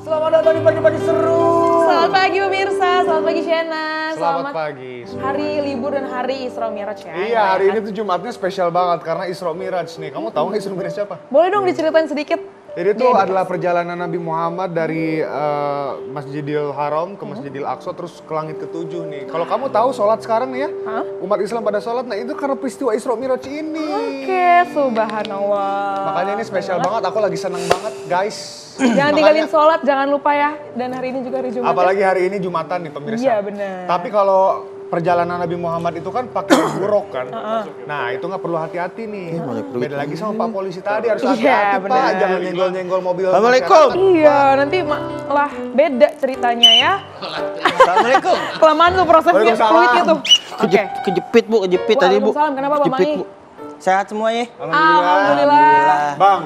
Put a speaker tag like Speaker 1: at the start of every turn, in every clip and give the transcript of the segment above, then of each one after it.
Speaker 1: Selamat datang di pagi-pagi seru.
Speaker 2: Selamat pagi pemirsa, selamat pagi Shena.
Speaker 1: Selamat pagi semuanya.
Speaker 2: Hari libur dan hari Isra Miraj ya.
Speaker 1: Iya, hari ini tuh Jumatnya spesial banget karena Isra Miraj nih. Kamu tahu nggak Isra Miraj siapa?
Speaker 2: Boleh dong diceritain sedikit?
Speaker 1: Jadi itu adalah perjalanan Nabi Muhammad dari Masjidil Haram ke Masjidil Aqsa terus ke langit ketujuh nih. Kalau kamu tahu sholat sekarang nih ya, umat Islam pada sholat, nah itu karena peristiwa Isra Miraj ini.
Speaker 2: Oke, subhanallah.
Speaker 1: Makanya ini spesial banget, aku lagi seneng banget guys.
Speaker 2: Jangan tinggalin sholat, jangan lupa ya. Dan hari ini juga hari Jumat.
Speaker 1: Apalagi hari ini Jumatan nih pemirsa.
Speaker 2: Iya benar.
Speaker 1: Tapi kalau perjalanan Nabi Muhammad itu kan pakai buruk kan. Nah itu nggak perlu hati-hati nih. Beda lagi sama Pak Polisi tadi harus hati-hati Pak.
Speaker 2: bener.
Speaker 1: Jangan nyenggol-nyenggol mobil.
Speaker 3: Assalamualaikum.
Speaker 2: Iya, nanti malah beda ceritanya ya.
Speaker 3: Assalamualaikum.
Speaker 2: Kelamaan tuh prosesnya,
Speaker 1: Waalaikumsalam.
Speaker 2: fluidnya tuh. Oke.
Speaker 3: Kejepit bu, kejepit tadi bu.
Speaker 2: Waalaikumsalam, kenapa Bang
Speaker 3: Kejepit,
Speaker 2: Mai?
Speaker 3: Bu. Sehat semua ya?
Speaker 2: Alhamdulillah.
Speaker 1: Bang,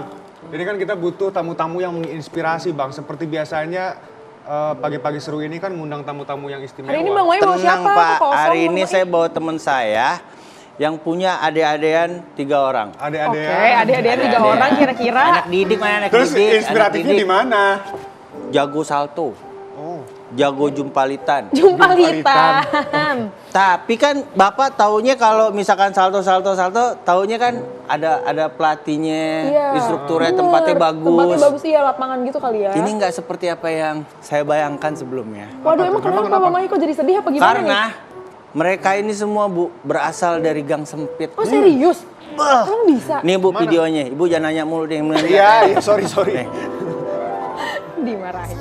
Speaker 1: jadi kan kita butuh tamu-tamu yang menginspirasi Bang. Seperti biasanya pagi-pagi seru ini kan ngundang tamu-tamu yang istimewa.
Speaker 2: Hari ini Bang Mai bawa
Speaker 3: Tenang
Speaker 2: siapa?
Speaker 3: Pak,
Speaker 2: Kosong,
Speaker 3: hari
Speaker 2: Bang
Speaker 3: ini
Speaker 2: Mai.
Speaker 3: saya bawa teman saya yang punya adik-adian 3 orang.
Speaker 1: Adik-adik.
Speaker 2: Oke, adik-adik 3 orang kira-kira.
Speaker 3: Anak didik mana anak
Speaker 1: Terus
Speaker 3: didik.
Speaker 1: inspiratifnya di mana?
Speaker 3: Jago salto,
Speaker 1: Oh.
Speaker 3: jago jumpalitan.
Speaker 2: Jumpalitan.
Speaker 3: Tapi kan Bapak taunya kalau misalkan salto, taunya kan ada pelatihnya,
Speaker 2: Iya,
Speaker 3: instrukturnya,
Speaker 2: bener.
Speaker 3: tempatnya
Speaker 2: Tempatnya
Speaker 3: bagus.
Speaker 2: bagus iya, lapangan gitu kali ya.
Speaker 3: Ini nggak seperti apa yang saya bayangkan sebelumnya.
Speaker 2: Waduh, emang kenapa Bang Mai kok jadi sedih apa gimana
Speaker 3: Karena
Speaker 2: nih?
Speaker 3: mereka ini semua Bu berasal dari gang sempit.
Speaker 2: Oh serius? Emang bisa?
Speaker 3: Nih Bu videonya, Ibu jangan nanya mulu deh.
Speaker 1: Iya, sorry.
Speaker 2: Dimarahin.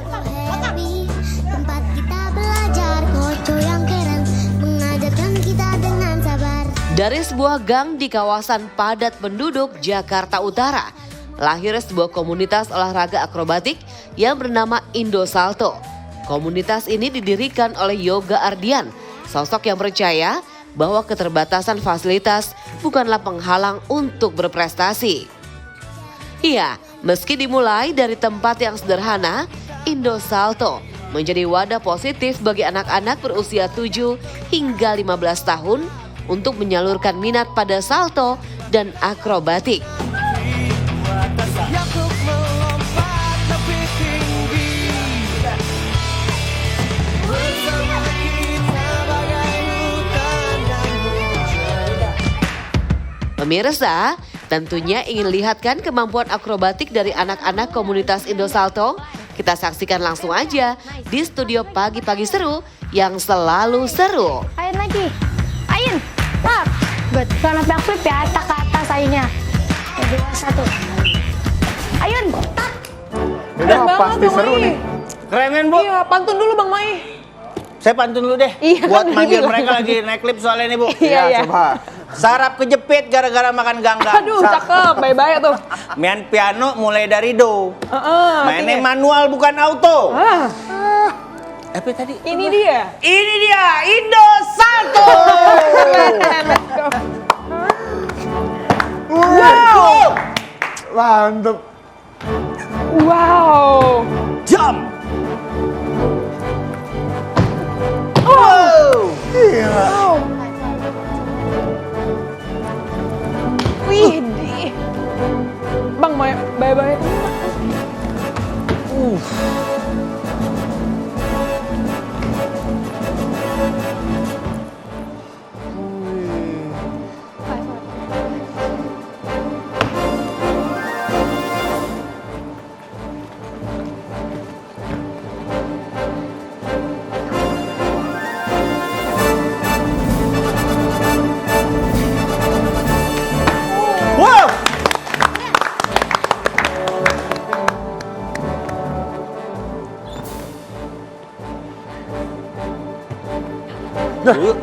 Speaker 4: Happy, tempat kita belajar, kocok yang keren, mengajarkan kita dengan sabar.
Speaker 5: Dari sebuah gang di kawasan padat penduduk Jakarta Utara, lahir sebuah komunitas olahraga akrobatik yang bernama Indo Salto. Komunitas ini didirikan oleh Yoga Ardian, sosok yang percaya bahwa keterbatasan fasilitas bukanlah penghalang untuk berprestasi. Iya, meski dimulai dari tempat yang sederhana, Indo Salto menjadi wadah positif bagi anak-anak berusia 7 hingga 15 tahun untuk menyalurkan minat pada salto dan akrobatik. Pemirsa, tentunya ingin lihat kan kemampuan akrobatik dari anak-anak komunitas Indo Salto? Kita saksikan langsung aja di studio Pagi-Pagi Seru yang selalu seru.
Speaker 4: Ayun lagi, ayun, up, good. Selamat backflip ya, tak ke atas ayunnya. 2, 1. Ayun, tak.
Speaker 1: Udah
Speaker 2: Keren banget,
Speaker 1: pasti
Speaker 2: Bang
Speaker 1: seru
Speaker 2: Mai.
Speaker 1: nih.
Speaker 3: Keren kan Bu?
Speaker 2: Iya, pantun dulu Bang Mai.
Speaker 3: Saya pantun dulu deh.
Speaker 2: Iya,
Speaker 3: Buat
Speaker 2: kan
Speaker 3: manggil
Speaker 2: dibilang.
Speaker 3: mereka lagi naik klip soalnya nih Bu.
Speaker 2: Iya.
Speaker 1: Coba.
Speaker 3: Sarap kejepit gara-gara makan ganggang.
Speaker 2: Aduh, cakep, bye-bye tuh.
Speaker 3: Main piano mulai dari do. Mainnya
Speaker 2: artinya.
Speaker 3: manual bukan auto.
Speaker 2: Ah,
Speaker 3: Apa tadi?
Speaker 2: ini dia.
Speaker 3: Ini dia Indo Salto.
Speaker 1: Wow. Mantep.
Speaker 2: Wow.
Speaker 3: Jump.
Speaker 1: Gila.
Speaker 2: Wih, Bang Mai, bye-bye.
Speaker 3: Wow.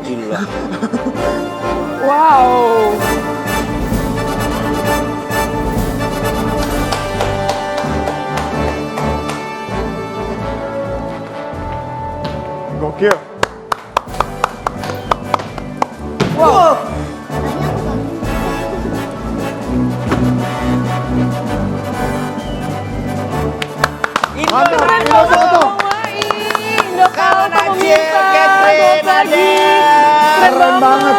Speaker 3: Gila.
Speaker 2: Wow.
Speaker 1: Gokil.
Speaker 2: Wow.
Speaker 1: Mantap.
Speaker 2: Keren
Speaker 1: Indo
Speaker 2: banget
Speaker 1: Salto.
Speaker 2: Bang Mai. Indo
Speaker 3: Kawan
Speaker 2: Salto
Speaker 3: Acil,
Speaker 2: pemirsa.
Speaker 3: Catherine,
Speaker 2: Selamat pagi.
Speaker 3: Adel.
Speaker 2: Keren banget.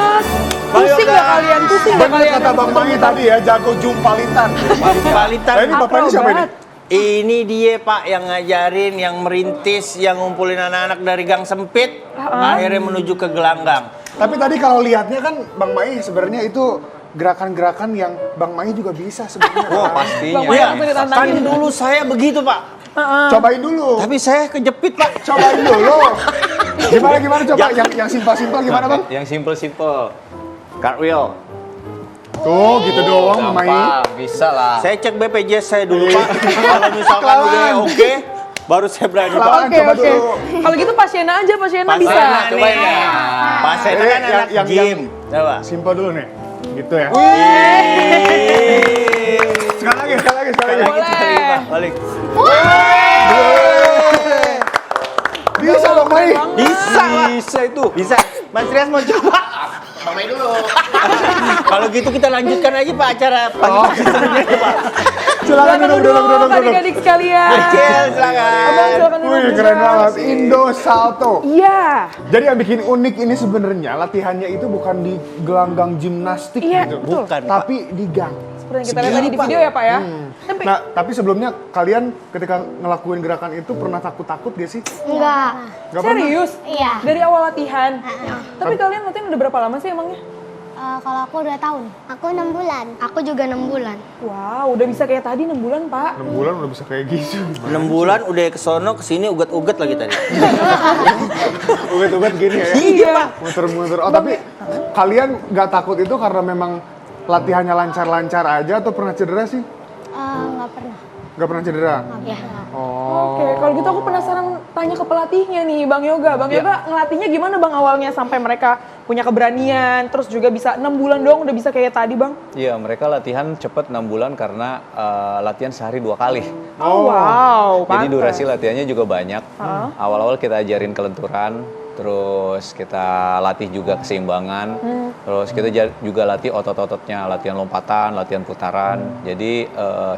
Speaker 2: Pusing gak kalian? Pusing gak
Speaker 1: Bener
Speaker 2: kalian?
Speaker 1: kata Bang Mangi tadi ya, jago jumpalitan.
Speaker 3: Jumpalitan.
Speaker 1: Nah, ini bapak ini siapa ini?
Speaker 3: Ini dia Pak yang ngajarin, yang merintis, yang ngumpulin anak-anak dari gang sempit, akhirnya menuju ke gelanggang.
Speaker 1: Tapi tadi kalau lihatnya kan Bang Mai sebenarnya itu gerakan-gerakan yang Bang Mai juga bisa sebenarnya.
Speaker 6: Oh,
Speaker 2: Bang
Speaker 6: pastinya.
Speaker 2: Mai
Speaker 3: Ya,
Speaker 2: langsung
Speaker 3: kan
Speaker 2: ditantangin.
Speaker 3: dulu saya begitu Pak.
Speaker 1: Cobain dulu.
Speaker 3: Tapi saya kejepit Pak.
Speaker 1: Cobain dulu. Gimana coba yang simpel-simpel gimana Bang?
Speaker 6: Yang simple-simple. Cartwheel.
Speaker 1: Tuh gitu doang Bang Mai.
Speaker 6: Gampang, bisa lah.
Speaker 3: Saya cek BPJS saya dulu Pak. Kalau misalkan udah oke, baru saya berani Pak.
Speaker 1: Kelamaan,
Speaker 2: Oke,
Speaker 1: coba
Speaker 2: oke.
Speaker 1: dulu.
Speaker 2: Kalau gitu Pak Siena aja, Pak Siena bisa.
Speaker 3: Pasiennya
Speaker 6: cobain
Speaker 3: nih.
Speaker 6: ya.
Speaker 3: Pasiennya kan
Speaker 1: Yang-
Speaker 3: anak
Speaker 1: yang-
Speaker 3: gym. Coba.
Speaker 1: Simpel dulu nih. Gitu ya.
Speaker 3: Yeay.
Speaker 1: Sekali lagi.
Speaker 2: Boleh.
Speaker 3: Balik.
Speaker 1: Bisa Bang Mai.
Speaker 3: Bisa Pak.
Speaker 6: Bisa itu.
Speaker 3: Bisa. Mas Trias mau coba? Mamai dulu. Kalau gitu kita lanjutkan aja Pak acara pagi-pagi sebenarnya Pak.
Speaker 1: Silakan duduk.
Speaker 2: Adik-adik sekalian.
Speaker 3: Kecil silakan.
Speaker 2: Abang silakan duduk.
Speaker 1: Wih, keren banget. Indo Salto.
Speaker 2: Iya.
Speaker 1: Jadi yang bikin unik ini sebenarnya latihannya itu bukan di gelanggang gimnastik
Speaker 2: Iya,
Speaker 1: gitu.
Speaker 2: betul.
Speaker 3: Bukan Pak.
Speaker 1: Tapi di gang.
Speaker 2: Seperti yang kita lihat tadi di video ya Pak ya. Tapi
Speaker 1: Nah, tapi sebelumnya kalian ketika ngelakuin gerakan itu pernah takut-takut gak sih?
Speaker 4: Enggak.
Speaker 1: Gak pernah?
Speaker 2: serius?
Speaker 4: Iya.
Speaker 2: Dari awal latihan. Tapi kalian latihan udah berapa lama sih emangnya?
Speaker 4: Kalau aku 2 tahun. Aku 6 bulan. Aku juga 6 bulan.
Speaker 2: Wow, udah bisa kayak tadi 6 bulan Pak.
Speaker 1: 6 bulan udah bisa kayak gitu.
Speaker 3: 6 bulan udah kesono kesini uget-uget lagi tadi.
Speaker 1: Uget-uget gini ya.
Speaker 2: Iya.
Speaker 1: Muter-muter. Oh, tapi kalian gak takut itu karena memang latihannya lancar-lancar aja atau pernah cedera sih?
Speaker 4: Enggak pernah.
Speaker 1: Gak pernah cedera?
Speaker 4: Ya.
Speaker 1: Oh.
Speaker 2: Oke, kalau gitu aku penasaran tanya ke pelatihnya nih, Bang Yoga. Bang Yoga ngelatihnya gimana Bang awalnya sampai mereka punya keberanian, terus juga bisa 6 bulan doang udah bisa kayak tadi Bang?
Speaker 6: Iya, mereka latihan cepet 6 bulan karena latihan sehari 2 kali.
Speaker 2: Oh, wow,
Speaker 6: Jadi
Speaker 2: pantes.
Speaker 6: durasi latihannya juga banyak. Awal-awal kita ajarin kelenturan, terus kita latih juga keseimbangan, terus kita juga latih otot-ototnya, latihan lompatan, latihan putaran. Jadi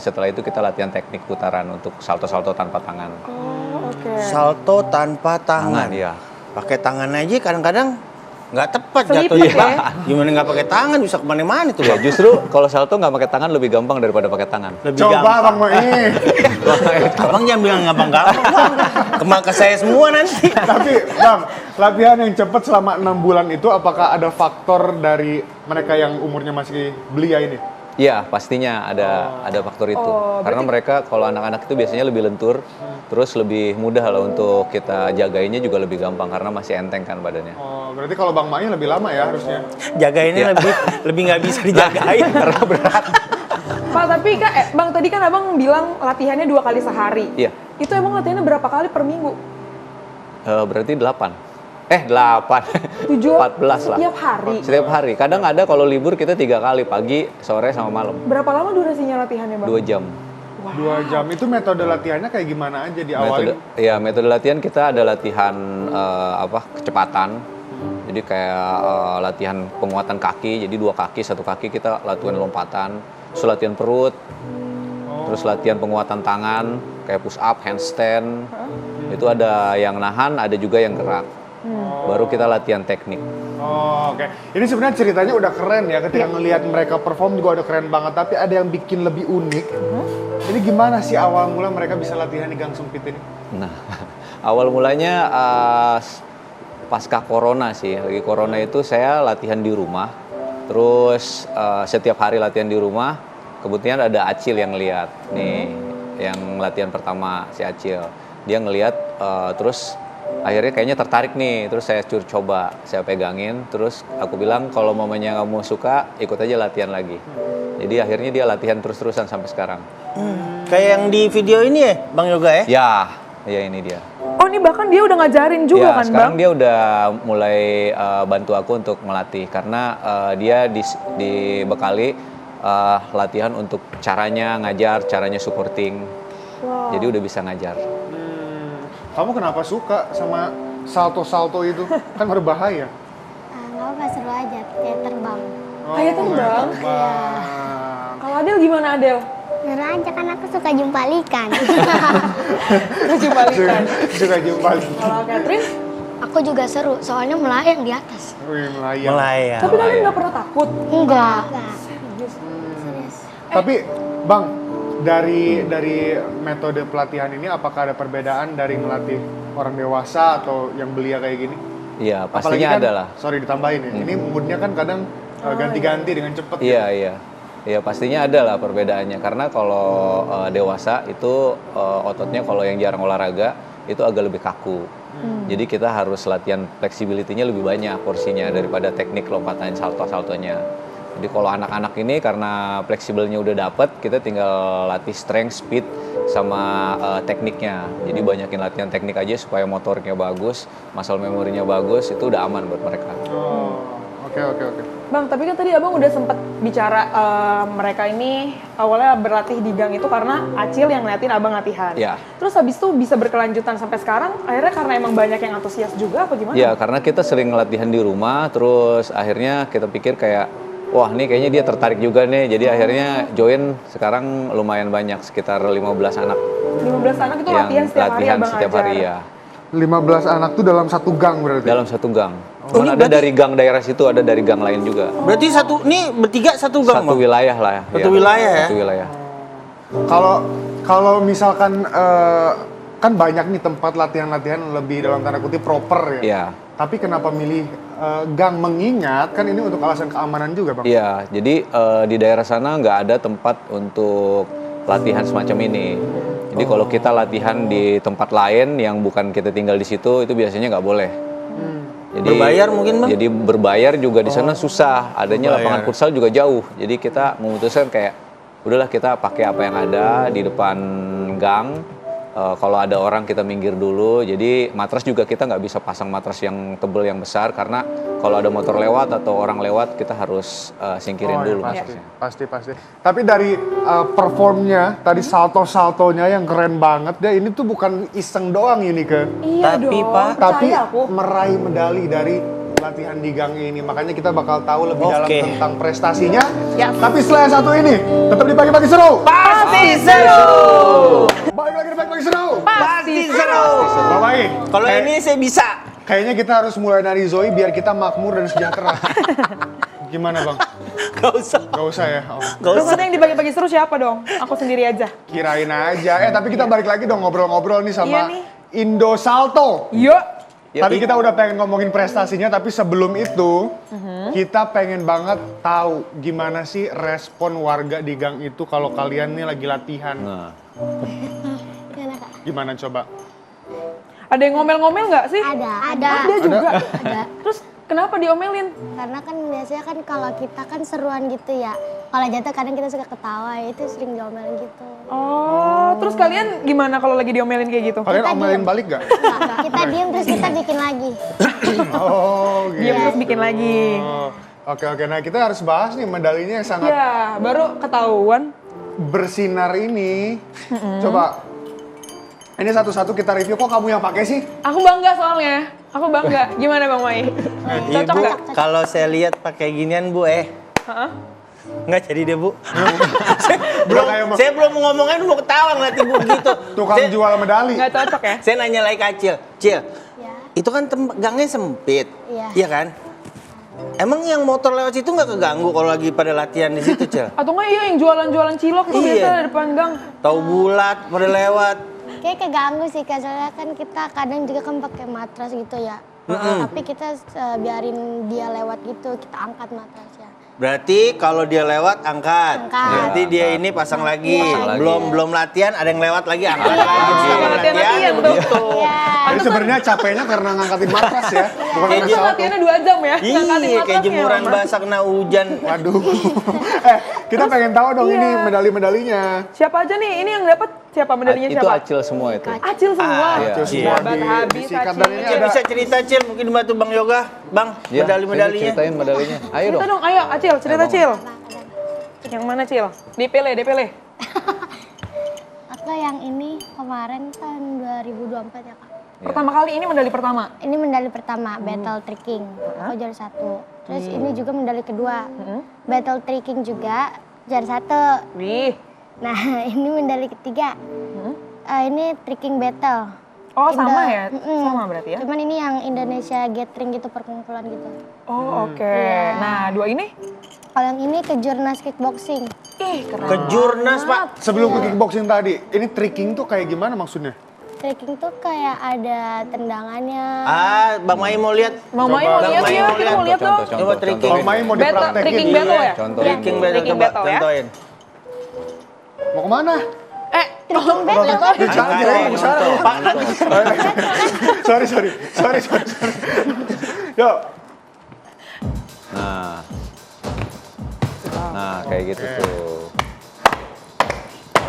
Speaker 6: setelah itu kita latihan teknik putaran untuk salto-salto tanpa tangan.
Speaker 2: Oh, oke.
Speaker 3: Salto tanpa tangan.
Speaker 6: Iya.
Speaker 3: Pakai tangan aja kadang-kadang nggak tepat
Speaker 2: Selipet
Speaker 3: jatuhnya
Speaker 2: ya?
Speaker 3: Pak. Gimana nggak pakai tangan bisa kemana-mana tuh
Speaker 6: Ya,
Speaker 3: Pak.
Speaker 6: justru kalau salto nggak pakai tangan lebih gampang daripada pakai tangan.
Speaker 3: Lebih
Speaker 1: Coba
Speaker 3: gampang.
Speaker 1: Bang Mai.
Speaker 3: Abang jangan bilang gampang-gampang. Kemaka saya semua nanti.
Speaker 1: Tapi Bang, latihan yang cepat selama 6 bulan itu apakah ada faktor dari mereka yang umurnya masih belia ini?
Speaker 6: Iya, pastinya ada faktor itu.
Speaker 2: Oh,
Speaker 6: Karena mereka kalau anak-anak itu biasanya lebih lentur, terus lebih mudah lah untuk kita jagainnya juga lebih gampang karena masih enteng kan badannya.
Speaker 1: Oh, berarti kalau Bang Mai lebih lama ya harusnya.
Speaker 3: Jagainnya lebih nggak bisa dijagain karena berat.
Speaker 2: Pak, tapi Bang tadi kan Abang bilang latihannya 2 kali sehari.
Speaker 6: Iya.
Speaker 2: Itu emang latihannya berapa kali per minggu?
Speaker 6: Berarti 8. 8.
Speaker 2: 7?
Speaker 6: 14 lah.
Speaker 2: Setiap hari?
Speaker 6: Setiap hari. Kadang ada kalau libur kita 3 kali, pagi, sore, sama malam.
Speaker 2: Berapa lama durasinya latihannya Bang?
Speaker 6: 2 jam.
Speaker 1: 2 jam itu metode latihannya kayak gimana aja di awal?
Speaker 6: Metode latihan kita ada latihan kecepatan. Jadi kayak latihan penguatan kaki. Jadi 2 kaki, 1 kaki kita latihan lompatan. Terus latihan perut. Terus latihan penguatan tangan kayak push up, handstand. Itu ada yang nahan, ada juga yang gerak. Baru kita latihan teknik.
Speaker 1: Oh, oke. Ini sebenarnya ceritanya udah keren ya. Ketika ngelihat mereka perform juga udah keren banget. Tapi ada yang bikin lebih unik. Jadi gimana sih awal mula mereka bisa latihan di gang sempit ini?
Speaker 6: Nah, awal mulanya pasca corona sih. Lagi corona itu saya latihan di rumah. Terus setiap hari latihan di rumah. Kebetulan ada Acil yang lihat nih, yang latihan pertama si Acil. Dia ngelihat terus akhirnya kayaknya tertarik nih. Terus saya coba, saya pegangin. Terus aku bilang kalau mamanya kamu suka, ikut aja latihan lagi. Jadi akhirnya dia latihan terus-terusan sampai sekarang.
Speaker 3: Kayak yang di video ini ya, Bang Yoga ya?
Speaker 6: Ya ini dia.
Speaker 2: Oh, ini bahkan dia udah ngajarin juga kan Bang?
Speaker 6: Sekarang dia udah mulai bantu aku untuk melatih karena dia dibekali latihan untuk caranya ngajar, caranya supporting.
Speaker 2: Wow.
Speaker 6: Jadi udah bisa ngajar.
Speaker 1: Kamu kenapa suka sama salto-salto itu? Kan berbahaya.
Speaker 4: Nggak apa, seru aja. Kayak terbang.
Speaker 2: Kayak terbang?
Speaker 1: Terbang.
Speaker 2: Kalau Adel gimana Adel?
Speaker 4: Seru aja kan aku suka jumpa ikan.
Speaker 2: Jumpa ikan.
Speaker 1: Juga jumpa.
Speaker 2: Kalau Catherine?
Speaker 4: Aku juga seru, soalnya melayang di atas.
Speaker 1: Wih, melayang.
Speaker 3: Melayang.
Speaker 2: Tapi kalian nggak pernah takut?
Speaker 4: Enggak.
Speaker 2: Serius?
Speaker 1: Tapi Bang, Dari metode pelatihan ini apakah ada perbedaan dari melatih orang dewasa atau yang belia kayak gini?
Speaker 6: Iya,
Speaker 1: Apalagi
Speaker 6: pastinya
Speaker 1: kan,
Speaker 6: ada lah.
Speaker 1: Sorry ditambahin ya, ini moodnya kan kadang ganti-ganti dengan cepet.
Speaker 6: Iya, iya. Iya, pastinya ada lah perbedaannya. Karena kalau dewasa itu ototnya kalau yang jarang olahraga itu agak lebih kaku. Jadi kita harus latihan fleksibilitinya lebih banyak porsinya daripada teknik lompatan salto-saltonya. Jadi kalau anak-anak ini karena fleksibelnya udah dapet, kita tinggal latih strength, speed, sama tekniknya. Jadi banyakin latihan teknik aja supaya motoriknya bagus, muscle memorinya bagus, itu udah aman buat mereka.
Speaker 1: Oh, oke.
Speaker 2: Bang, tapi kan tadi abang udah sempat bicara mereka ini awalnya berlatih di gang itu karena Acil yang ngeliatin abang latihan.
Speaker 6: Ya.
Speaker 2: Terus habis itu bisa berkelanjutan sampai sekarang, akhirnya karena emang banyak yang antusias juga apa gimana?
Speaker 6: Ya, karena kita sering latihan di rumah, terus akhirnya kita pikir kayak, wah nih kayaknya dia tertarik juga nih, jadi akhirnya join sekarang lumayan banyak, sekitar 15 anak.
Speaker 2: 15 anak itu
Speaker 6: yang
Speaker 2: latihan setiap hari abang
Speaker 6: setiap
Speaker 2: ajar?
Speaker 6: hari ya.
Speaker 1: 15 anak tuh dalam satu gang berarti?
Speaker 6: Dalam satu gang.
Speaker 3: Oh,
Speaker 6: Cuman
Speaker 3: ini
Speaker 6: ada dari gang daerah situ, ada dari gang lain juga.
Speaker 3: Berarti nih bertiga satu gang,
Speaker 6: Satu
Speaker 3: Bang?
Speaker 6: wilayah lah ya.
Speaker 3: Satu wilayah ya?
Speaker 6: Satu wilayah.
Speaker 1: Kalau misalkan kan banyak nih tempat latihan-latihan lebih dalam tanda kutip proper ya.
Speaker 6: Iya.
Speaker 1: Tapi kenapa milih gang, mengingat kan ini untuk alasan keamanan juga, Bang?
Speaker 6: Iya, jadi di daerah sana nggak ada tempat untuk latihan semacam ini. Jadi kalau kita latihan di tempat lain yang bukan kita tinggal di situ, itu biasanya nggak boleh. Jadi,
Speaker 3: Berbayar mungkin, Bang?
Speaker 6: Jadi berbayar juga di sana susah. Adanya lapangan futsal juga jauh. Jadi kita memutuskan kayak, udahlah kita pakai apa yang ada di depan gang. Kalau ada orang kita minggir dulu. Jadi matras juga kita nggak bisa pasang matras yang tebel yang besar karena kalau ada motor lewat atau orang lewat kita harus singkirin dulu
Speaker 1: ya,
Speaker 6: matrasnya.
Speaker 1: pasti. Tapi dari performnya tadi salto-saltonya yang keren banget deh. Ini tuh bukan iseng doang ini ke.
Speaker 2: Iya
Speaker 3: Tapi,
Speaker 2: dong,
Speaker 3: Pak,
Speaker 1: Tapi
Speaker 2: percaya aku.
Speaker 1: meraih medali dari latihan di gang ini. Makanya kita bakal tahu lebih dalam
Speaker 3: Oke.
Speaker 1: tentang prestasinya.
Speaker 2: Ya.
Speaker 1: Tapi setelah yang satu ini, tetap di pagi-pagi seru.
Speaker 3: Pasti seru!
Speaker 1: Balik lagi di pagi-pagi seru.
Speaker 3: Pasti seru!
Speaker 1: Bapak
Speaker 3: Kalau ini saya bisa.
Speaker 1: kayaknya kita harus mulai dari Zoe biar kita makmur dan sejahtera. Gimana, Bang?
Speaker 3: Gak usah.
Speaker 1: Gak usah ya? Oh.
Speaker 3: Gak
Speaker 2: Terus
Speaker 3: usah.
Speaker 2: nanti yang dibagi-bagi seru siapa dong? Aku sendiri aja.
Speaker 1: Kirain aja. Tapi kita balik lagi dong ngobrol-ngobrol nih
Speaker 2: Iya
Speaker 1: sama
Speaker 2: nih.
Speaker 1: Indo Salto.
Speaker 2: Yuk.
Speaker 1: Tadi kita udah pengen ngomongin prestasinya, tapi sebelum itu kita pengen banget tahu gimana sih respon warga di gang itu kalau kalian nih lagi latihan.
Speaker 6: Nah,
Speaker 4: Gimana, Kak?
Speaker 1: Gimana coba?
Speaker 2: Ada yang ngomel-ngomel nggak sih?
Speaker 4: Ada.
Speaker 2: Ada juga.
Speaker 4: Ada.
Speaker 2: Terus kenapa diomelin?
Speaker 4: Karena kan biasanya kan kalau kita kan seruan gitu ya. Kalau jatuh kadang kita suka ketawa, itu sering diomelin gitu.
Speaker 2: Oh, terus kalian gimana kalau lagi diomelin kayak gitu?
Speaker 1: Kalian
Speaker 4: Kita
Speaker 1: omelin
Speaker 4: diem.
Speaker 1: balik gak?
Speaker 4: Enggak, kita diem terus kita bikin lagi.
Speaker 1: Oh gitu.
Speaker 2: Diam terus bikin lagi.
Speaker 1: Oh, Oke, nah kita harus bahas nih medalinya yang sangat
Speaker 2: Ya, baru ketahuan.
Speaker 1: bersinar ini. Coba, ini satu-satu kita review. Kok kamu yang pakai sih?
Speaker 2: Aku bangga soalnya. Aku bangga. Gimana Bang Mai? Cocok
Speaker 3: Ibu,
Speaker 2: nggak?
Speaker 3: kalau saya lihat pakai ginian, Bu,
Speaker 2: Heeh.
Speaker 3: nggak jadi deh, Bu.
Speaker 1: Udah kayak
Speaker 3: Saya belum mau ngomongin, mau ketawa ngeliat Ibu gitu.
Speaker 1: tukang
Speaker 3: Saya-
Speaker 1: jual medali.
Speaker 2: Nggak cocok ya?
Speaker 3: Saya nanya lagi ke Acil, Cil,
Speaker 4: Ya.
Speaker 3: itu kan gangnya sempit,
Speaker 4: Iya.
Speaker 3: iya kan? Emang yang motor lewat situ nggak keganggu kalau lagi pada latihan di situ, Cil?
Speaker 2: Atau nggak iya yang jualan-jualan cilok tuh
Speaker 3: Iya.
Speaker 2: biasa di depan gang.
Speaker 3: Tahu bulat pada lewat.
Speaker 4: Kayak keganggu sih, Kak. Soalnya kan kita kadang juga kan pakai matras gitu ya. Tapi kita biarin dia lewat gitu, kita angkat matrasnya.
Speaker 3: Berarti kalau dia lewat angkat.
Speaker 4: Angkat.
Speaker 3: Berarti dia ini pasang lagi.
Speaker 4: Iya.
Speaker 3: Belum latihan ada yang lewat lagi angkat
Speaker 4: Iya.
Speaker 3: lagi. Setelah
Speaker 2: Iya, latihan-latihan tuh.
Speaker 3: begitu.
Speaker 4: Iya.
Speaker 1: Jadi sebenarnya capeknya karena ngangkatin matras ya, bukan
Speaker 3: Kayak
Speaker 1: karena
Speaker 3: gitu.
Speaker 1: salto.
Speaker 2: Latihannya 2 jam ya?
Speaker 3: Iya,
Speaker 2: ngangkatin
Speaker 3: kayak
Speaker 2: matrasnya,
Speaker 3: jemuran
Speaker 2: Mama.
Speaker 3: basah kena hujan.
Speaker 1: Waduh. Kita pengen tahu dong ini medali-medalinya.
Speaker 2: Siapa aja nih? Ini yang dapat siapa medalinya
Speaker 6: itu
Speaker 2: siapa?
Speaker 6: Acil semua itu.
Speaker 2: Acil semua.
Speaker 3: Ah,
Speaker 6: iya.
Speaker 1: Acil semua
Speaker 2: Sahabat habis
Speaker 1: disikat.
Speaker 2: Acil.
Speaker 1: Dan ini
Speaker 3: Cil
Speaker 1: ada
Speaker 3: bisa cerita, Cil, mungkin dibantu Bang Yoga. Bang,
Speaker 6: Ya,
Speaker 3: medali-medalinya.
Speaker 6: ceritain medalinya. Ayo
Speaker 2: Cerita
Speaker 6: dong.
Speaker 2: dong, ayo Acil, cerita
Speaker 6: Ayo,
Speaker 2: Cil. Yang mana Cil? DPL.
Speaker 4: Atau yang ini kemarin tahun 2024 ya, Kak.
Speaker 2: Pertama kali ini medali pertama.
Speaker 4: Ini medali pertama, battle tricking. Aku juara 1. Terus ini juga medali kedua. Battle tricking juga, juara 1.
Speaker 2: Wih.
Speaker 4: Nah, ini medali ketiga. Ini tricking battle.
Speaker 2: Oh sama ya? Sama berarti ya?
Speaker 4: Cuman ini yang Indonesia Gathering gitu, perkumpulan gitu.
Speaker 2: Oh oke. Nah 2 ini?
Speaker 4: Kalau yang ini kejurnas kickboxing.
Speaker 2: Ih keren.
Speaker 3: Kejurnas, Pak.
Speaker 1: Sebelum ke kickboxing tadi, ini tricking tuh kayak gimana maksudnya?
Speaker 4: Trekking tuh kayak ada tendangannya.
Speaker 3: Bang Mai mau lihat?
Speaker 2: Mau main mau lihat ya? Kita mau lihat dong.
Speaker 3: Coba tricking.
Speaker 1: Bang Mai mau
Speaker 2: Battle,
Speaker 1: dipraktekin.
Speaker 2: tricking battle ya?
Speaker 6: Contoh.
Speaker 3: Tricking battle,
Speaker 2: Tricking
Speaker 3: coba
Speaker 2: battle ya?
Speaker 3: contohin.
Speaker 1: Mau kemana?
Speaker 4: Trekking battle.
Speaker 1: Jangan kirain mau kesana.
Speaker 3: Contoh, Pak. Nanti
Speaker 1: Sorry. Yuk.
Speaker 6: Nah, kayak gitu tuh.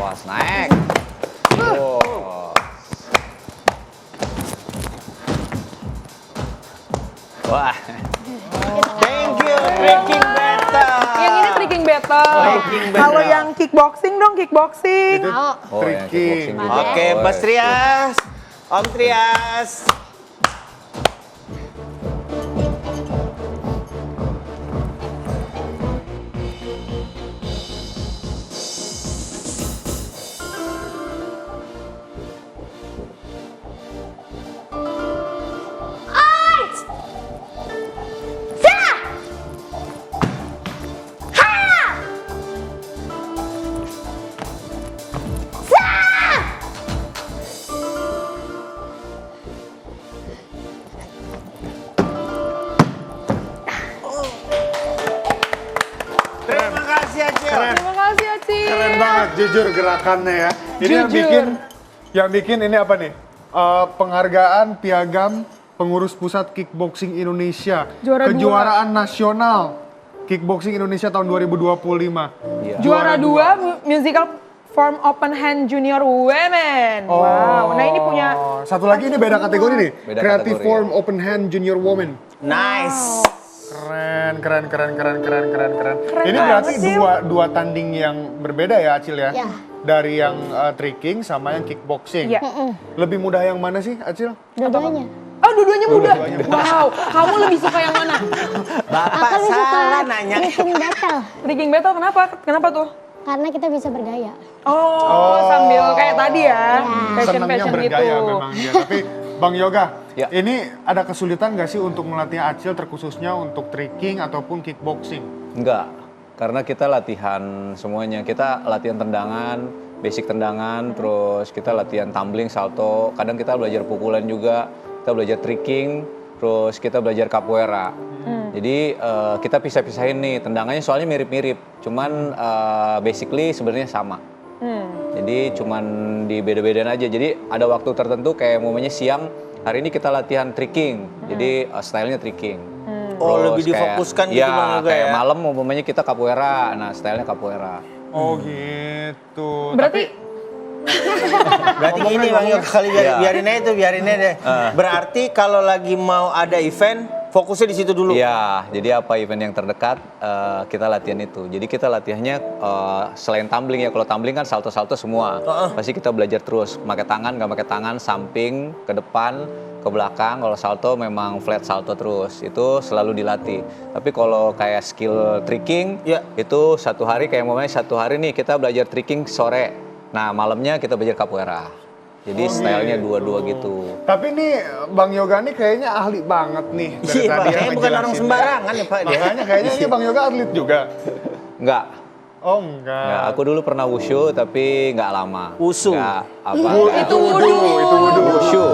Speaker 6: Awas, naik. Wah.
Speaker 3: Thank you, tricking battle.
Speaker 2: Yang ini tricking battle.
Speaker 3: Tricking battle.
Speaker 2: Kalau yang kickboxing dong, kickboxing.
Speaker 4: Mau.
Speaker 6: Oh, yang
Speaker 1: Tricking.
Speaker 6: kickboxing juga.
Speaker 3: Oke, Mas Trias. Om Trias. Terima kasih Acil.
Speaker 2: Terima kasih Aci.
Speaker 1: Keren banget, jujur gerakannya ya. Ini
Speaker 2: Jujur.
Speaker 1: yang bikin ini apa nih? Penghargaan piagam pengurus pusat kickboxing Indonesia.
Speaker 2: Juara
Speaker 1: Kejuaraan nasional kickboxing Indonesia tahun 2025.
Speaker 6: Iya.
Speaker 2: Juara 2 musical form open hand junior women. Wow. Nah ini punya
Speaker 1: Satu lagi ini beda kategori nih.
Speaker 6: Beda
Speaker 1: Creative
Speaker 6: kategori,
Speaker 1: Form Open Hand Junior Woman.
Speaker 3: Nice.
Speaker 1: Keren. Ini
Speaker 2: banget,
Speaker 1: berarti
Speaker 2: Cil.
Speaker 1: dua tanding yang berbeda ya, Acil ya?
Speaker 4: Ya.
Speaker 1: Dari yang tricking sama yang kickboxing.
Speaker 2: Iya.
Speaker 1: Lebih mudah yang mana sih, Acil?
Speaker 4: Dua-duanya.
Speaker 2: Oh, dua-duanya mudah. Wow, kamu lebih suka yang mana?
Speaker 3: Bapak
Speaker 4: Aku lebih suka
Speaker 3: salah nanya.
Speaker 4: trekking battle.
Speaker 2: Tricking battle kenapa? Kenapa tuh?
Speaker 4: Karena kita bisa bergaya.
Speaker 2: Oh, sambil kayak tadi ya.
Speaker 1: Senangnya
Speaker 2: Fashion-fashion gitu.
Speaker 1: bergaya memang dia. Tapi Bang Yoga,
Speaker 6: Ya.
Speaker 1: ini ada kesulitan nggak sih untuk melatih Acil terkhususnya untuk tricking ataupun kickboxing?
Speaker 6: Enggak, karena kita latihan semuanya. Kita latihan tendangan, basic tendangan, terus kita latihan tumbling, salto. Kadang kita belajar pukulan juga, kita belajar tricking, terus kita belajar capoeira. Jadi kita pisah-pisahin nih, tendangannya soalnya mirip-mirip. Cuman basically sebenarnya sama. Jadi cuman dibeda-bedain aja. Jadi ada waktu tertentu kayak momennya siang, hari ini kita latihan tricking. Jadi stylenya tricking.
Speaker 3: Oh,
Speaker 6: Terus
Speaker 3: lebih difokuskan gitu, Bang Yoga
Speaker 6: kayak
Speaker 3: ya?
Speaker 6: malam umpamanya kita capoeira. Nah, stylenya capoeira.
Speaker 1: Oh gitu.
Speaker 2: Berarti
Speaker 3: Berarti gini Bang Yoga, kali
Speaker 6: Iya.
Speaker 3: biarin aja tuh, biarin aja deh. Berarti kalau lagi mau ada event, fokusnya di situ dulu.
Speaker 6: Iya, jadi apa event yang terdekat kita latihan itu. Jadi kita latihannya selain tumbling ya, kalau tumbling kan salto-salto semua. Pasti kita belajar terus, pakai tangan, nggak pakai tangan, samping, ke depan, ke belakang. Kalau salto memang flat salto terus, itu selalu dilatih. Tapi kalau kayak skill tricking,
Speaker 3: Iya.
Speaker 6: itu satu hari kayak momennya satu hari nih kita belajar tricking sore. Nah malamnya kita belajar capoeira. Jadi stylenya dua-dua gitu.
Speaker 1: Tapi nih Bang Yoga nih kayaknya ahli banget nih dari
Speaker 3: Iya, Pak.
Speaker 1: tadi yang
Speaker 3: Kayaknya bukan orang
Speaker 1: ngejelasin
Speaker 3: sembarangan ya, Pak. dia.
Speaker 1: Makanya kayaknya ini Bang Yoga atlet juga.
Speaker 6: Enggak.
Speaker 1: Oh enggak.
Speaker 6: Enggak, aku dulu pernah wushu tapi nggak lama.
Speaker 3: Wushu?
Speaker 6: Nggak, apa?
Speaker 2: itu wudu.
Speaker 6: Wushu,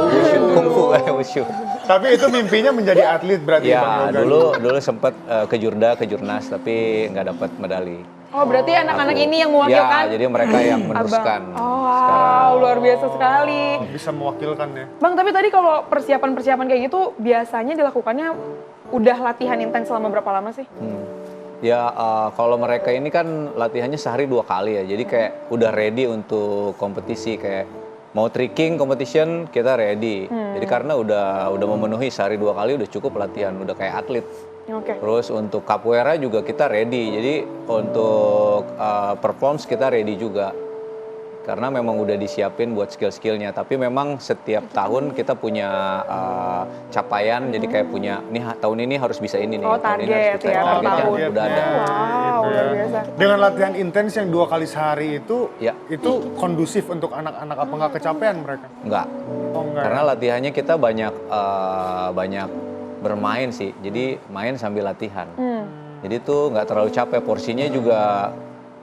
Speaker 6: kungfu, wushu.
Speaker 1: Tapi itu mimpinya menjadi atlet berarti Bang
Speaker 6: Ya,
Speaker 1: Yoga.
Speaker 6: dulu sempet ke Jurnas tapi nggak dapat medali.
Speaker 2: Oh, berarti anak-anak
Speaker 6: Aku.
Speaker 2: ini yang mewakilkan.
Speaker 6: Ya, jadi mereka yang meneruskan.
Speaker 2: Oh, wow, luar biasa sekali.
Speaker 1: Bisa mewakilkan ya.
Speaker 2: Bang, tapi tadi kalau persiapan-persiapan kayak gitu biasanya dilakukannya udah latihan intens selama berapa lama sih?
Speaker 6: Ya, kalau mereka ini kan latihannya sehari 2 kali ya. Jadi kayak udah ready untuk kompetisi, kayak mau tricking competition kita ready. Jadi karena udah memenuhi sehari 2 kali udah cukup latihan, udah kayak atlet.
Speaker 2: Oke.
Speaker 6: Terus untuk capoeira juga kita ready. Jadi untuk performance kita ready juga. karena memang udah disiapin buat skill-skillnya. Tapi memang setiap tahun kita punya capaian, jadi kayak punya nih tahun ini harus bisa ini nih.
Speaker 2: Oh,
Speaker 6: tahun ini harus
Speaker 2: target
Speaker 6: bisa
Speaker 2: ya, per
Speaker 6: targetnya
Speaker 2: tahun.
Speaker 6: udah ada.
Speaker 2: Wow, luar biasa.
Speaker 1: Dengan latihan intens yang 2 kali sehari itu,
Speaker 6: Ya.
Speaker 1: itu kondusif untuk anak-anak apa nggak kecapean mereka?
Speaker 6: Enggak.
Speaker 1: Oh enggak.
Speaker 6: Karena latihannya kita banyak bermain sih. Jadi main sambil latihan. Jadi tuh nggak terlalu capek. Porsinya juga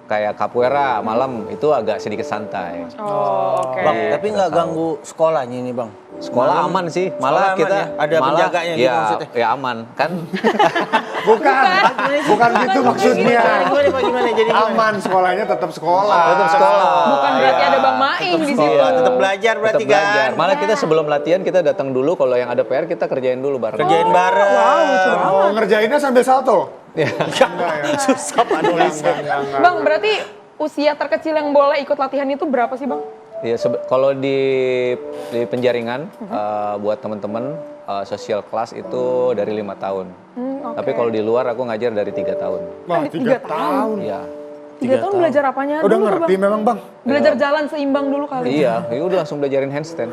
Speaker 6: kayak capoeira malam itu agak sedikit santai.
Speaker 2: Oh, oke.
Speaker 3: Bang, tapi nggak ganggu sekolahnya ini bang?
Speaker 6: Sekolah
Speaker 3: Malam.
Speaker 6: aman sih,
Speaker 3: Sekolah
Speaker 6: malah
Speaker 3: aman
Speaker 6: kita
Speaker 3: ya? Ada penjaganya gitu
Speaker 6: ya,
Speaker 3: maksudnya?
Speaker 6: ya aman kan.
Speaker 1: Bukan gitu maksudnya.
Speaker 3: Gimana jadi gimana?
Speaker 1: Aman, sekolahnya tetap sekolah.
Speaker 6: Tetap sekolah.
Speaker 2: Bukan berarti ada Bang Maing di situ.
Speaker 3: Iya, tetap belajar berarti
Speaker 6: Tetap belajar.
Speaker 3: kan?
Speaker 6: Malah kita sebelum latihan kita datang dulu, kalau yang ada PR kita kerjain dulu bareng.
Speaker 3: Kerjain bareng.
Speaker 2: Wow, lucu banget.
Speaker 1: Oh, ngerjainnya sambil salto?
Speaker 6: Ya.
Speaker 1: Enggak ya?
Speaker 3: Susah Pak nulisnya.
Speaker 1: Enggak.
Speaker 2: Bang, berarti usia terkecil yang boleh ikut latihan itu berapa sih Bang?
Speaker 6: Iya, kalau di penjaringan buat teman-teman social class itu dari 5 tahun.
Speaker 2: Oke.
Speaker 6: Tapi kalau di luar aku ngajar dari 3 tahun.
Speaker 1: Wah,
Speaker 2: Kan
Speaker 1: 3
Speaker 2: 3
Speaker 1: tahun.
Speaker 6: Iya.
Speaker 2: 3 tahun belajar apanya
Speaker 1: Udah
Speaker 2: dulu tuh,
Speaker 1: ngerti
Speaker 2: Bang?
Speaker 1: memang Bang?
Speaker 2: Belajar jalan seimbang dulu kali.
Speaker 6: Iya, ya udah langsung belajarin handstand.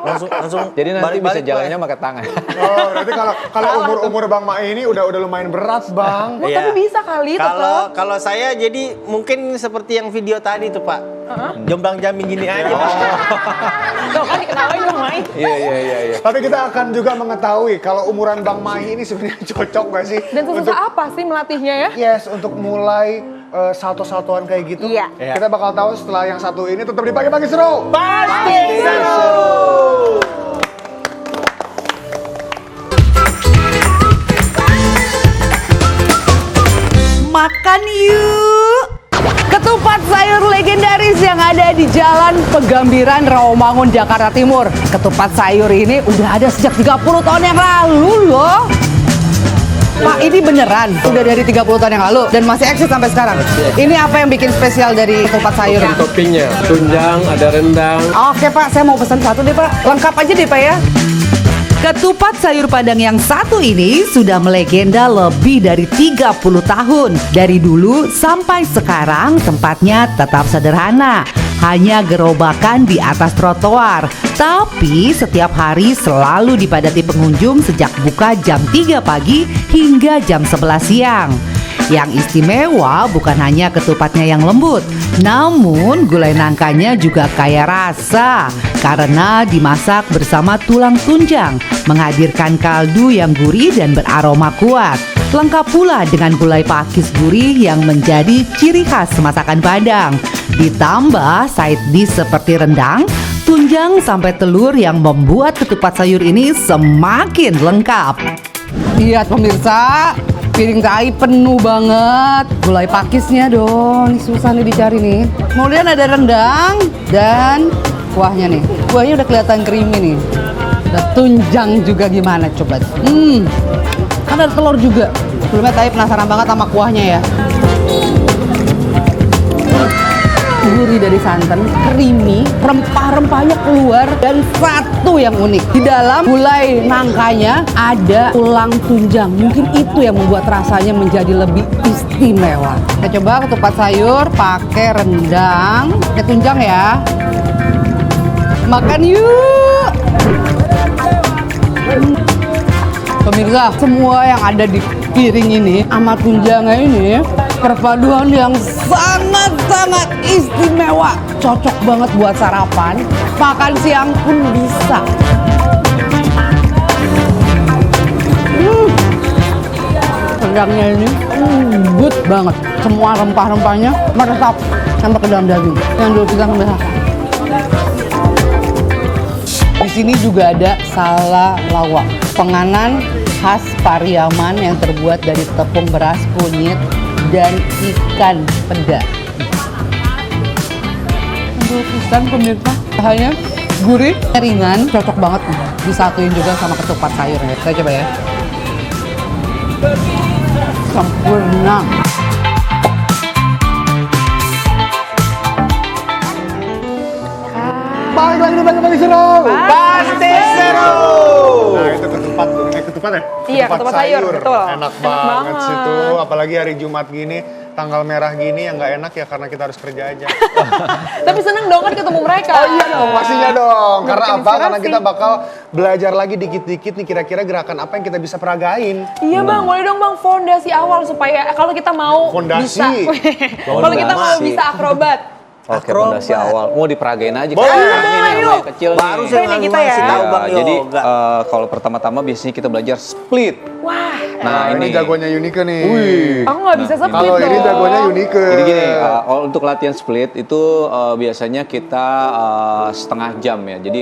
Speaker 3: Langsung
Speaker 6: Jadi nanti bisa
Speaker 3: balik-balik, Pak.
Speaker 6: jalannya pakai tangan.
Speaker 1: Oh, berarti kalau umur Bang Mai ini udah lumayan berat, Bang.
Speaker 2: Oh,
Speaker 3: Iya.
Speaker 2: tapi bisa kali tetap.
Speaker 3: Kalau saya jadi mungkin seperti yang video tadi tuh Pak. Jomblang jamin gini aja Pak.
Speaker 2: Tuh kan dikenalin Bang Maing.
Speaker 6: Iya.
Speaker 1: Tapi kita akan juga mengetahui kalau umuran Bang Mai ini sebenarnya cocok gak sih?
Speaker 2: Dan sesusah apa sih melatihnya ya?
Speaker 1: Yes, untuk mulai salto-saltoan kayak gitu.
Speaker 2: Iya.
Speaker 1: Kita bakal tahu setelah yang satu ini tetap di pagi-pagi seru.
Speaker 3: Pasti seru.
Speaker 7: Makan yuk! Ketupat sayur legendaris yang ada di Jalan Pegambiran, Rawamangun, Jakarta Timur. Ketupat sayur ini udah ada sejak 30 tahun yang lalu loh. Pak, ini beneran udah dari 30 tahun yang lalu dan masih eksis sampai sekarang. Ini apa yang bikin spesial dari ketupat sayur?
Speaker 8: Toppingnya, tunjang, ada rendang.
Speaker 7: Oke Pak, saya mau pesan satu deh Pak. Lengkap aja deh Pak ya. Ketupat sayur Padang yang satu ini sudah melegenda lebih dari 30 tahun. Dari dulu sampai sekarang tempatnya tetap sederhana. Hanya gerobakan di atas trotoar. Tapi setiap hari selalu dipadati pengunjung sejak buka jam 3 pagi hingga jam 11 siang. Yang istimewa bukan hanya ketupatnya yang lembut, namun gulai nangkanya juga kaya rasa karena dimasak bersama tulang tunjang, menghadirkan kaldu yang gurih dan beraroma kuat. Lengkap pula dengan gulai pakis gurih yang menjadi ciri khas masakan Padang. Ditambah side dish seperti rendang, tunjang sampai telur yang membuat ketupat sayur ini semakin lengkap. Lihat pemirsa, piring saya penuh banget. Gulai pakisnya dong, ini susah nih dicari nih. Kemudian ada rendang dan kuahnya nih. Kuahnya udah kelihatan creamy nih. Ada tunjang juga gimana coba. Kan ada telur juga. Sebelumnya saya penasaran banget sama kuahnya ya. Gurih dari santan, creamy, rempah-rempahnya keluar, dan satu yang unik. Di dalam gulai nangkanya ada tulang tunjang. Mungkin itu yang membuat rasanya menjadi lebih istimewa. Kita coba ketupat sayur pakai rendang, pakai tunjang ya. Makan yuk! Pemirsa, semua yang ada di piring ini sama tunjangnya ini perpaduan yang sangat-sangat istimewa. Cocok banget buat sarapan, makan siang pun bisa. Rendangnya ini lembut banget. Semua rempah-rempahnya meresap sampai ke dalam daging. Yang dulu kita sampai di sini juga ada sala lawak, penganan khas Pariaman yang terbuat dari tepung beras, kunyit, dan ikan peda. Untuk ikan pemirsa, bahannya gurih, ringan, cocok banget disatuin juga sama ketupat sayur. Kita coba ya. Sempurna.
Speaker 1: Balik lagi di pagi-pagi seru.
Speaker 3: Pasti seru.
Speaker 1: Nah, itu ketupat tuh. Ketupat ya?
Speaker 2: Iya, ketupat sayur, betul.
Speaker 1: Enak banget sih tuh, apalagi hari Jumat gini. tanggal merah gini yang nggak enak ya karena kita harus kerja aja.
Speaker 2: Tapi seneng dong kan ketemu mereka.
Speaker 1: Oh iya dong, pastinya dong. Karena
Speaker 2: Dapetin
Speaker 1: apa? Karena
Speaker 2: inspirasi.
Speaker 1: kita bakal belajar lagi dikit-dikit nih kira-kira gerakan apa yang kita bisa peragain.
Speaker 2: Iya bang, boleh dong bang fondasi awal supaya kalau kita mau
Speaker 1: Fondasi.
Speaker 2: bisa, kalau kita mau
Speaker 6: Fondasi.
Speaker 2: bisa akrobat.
Speaker 6: Oke, fondasi awal. Mau diperagain aja.
Speaker 1: Boleh.
Speaker 6: Kan ini
Speaker 2: Ayo.
Speaker 6: namanya kecil
Speaker 3: Baru
Speaker 6: nih.
Speaker 3: saya
Speaker 2: Ini kita ya.
Speaker 3: ngasih tahu
Speaker 6: Ya,
Speaker 3: Bang
Speaker 6: jadi
Speaker 3: Yoga.
Speaker 6: kalau pertama-tama biasanya kita belajar split.
Speaker 2: Wah,
Speaker 6: Nah,
Speaker 1: ini jagonya Yunike nih.
Speaker 2: aku nggak bisa split
Speaker 1: Kalau ini
Speaker 2: dong.
Speaker 1: jagonya Yunike.
Speaker 6: Jadi gini, untuk latihan split itu biasanya kita setengah jam ya. Jadi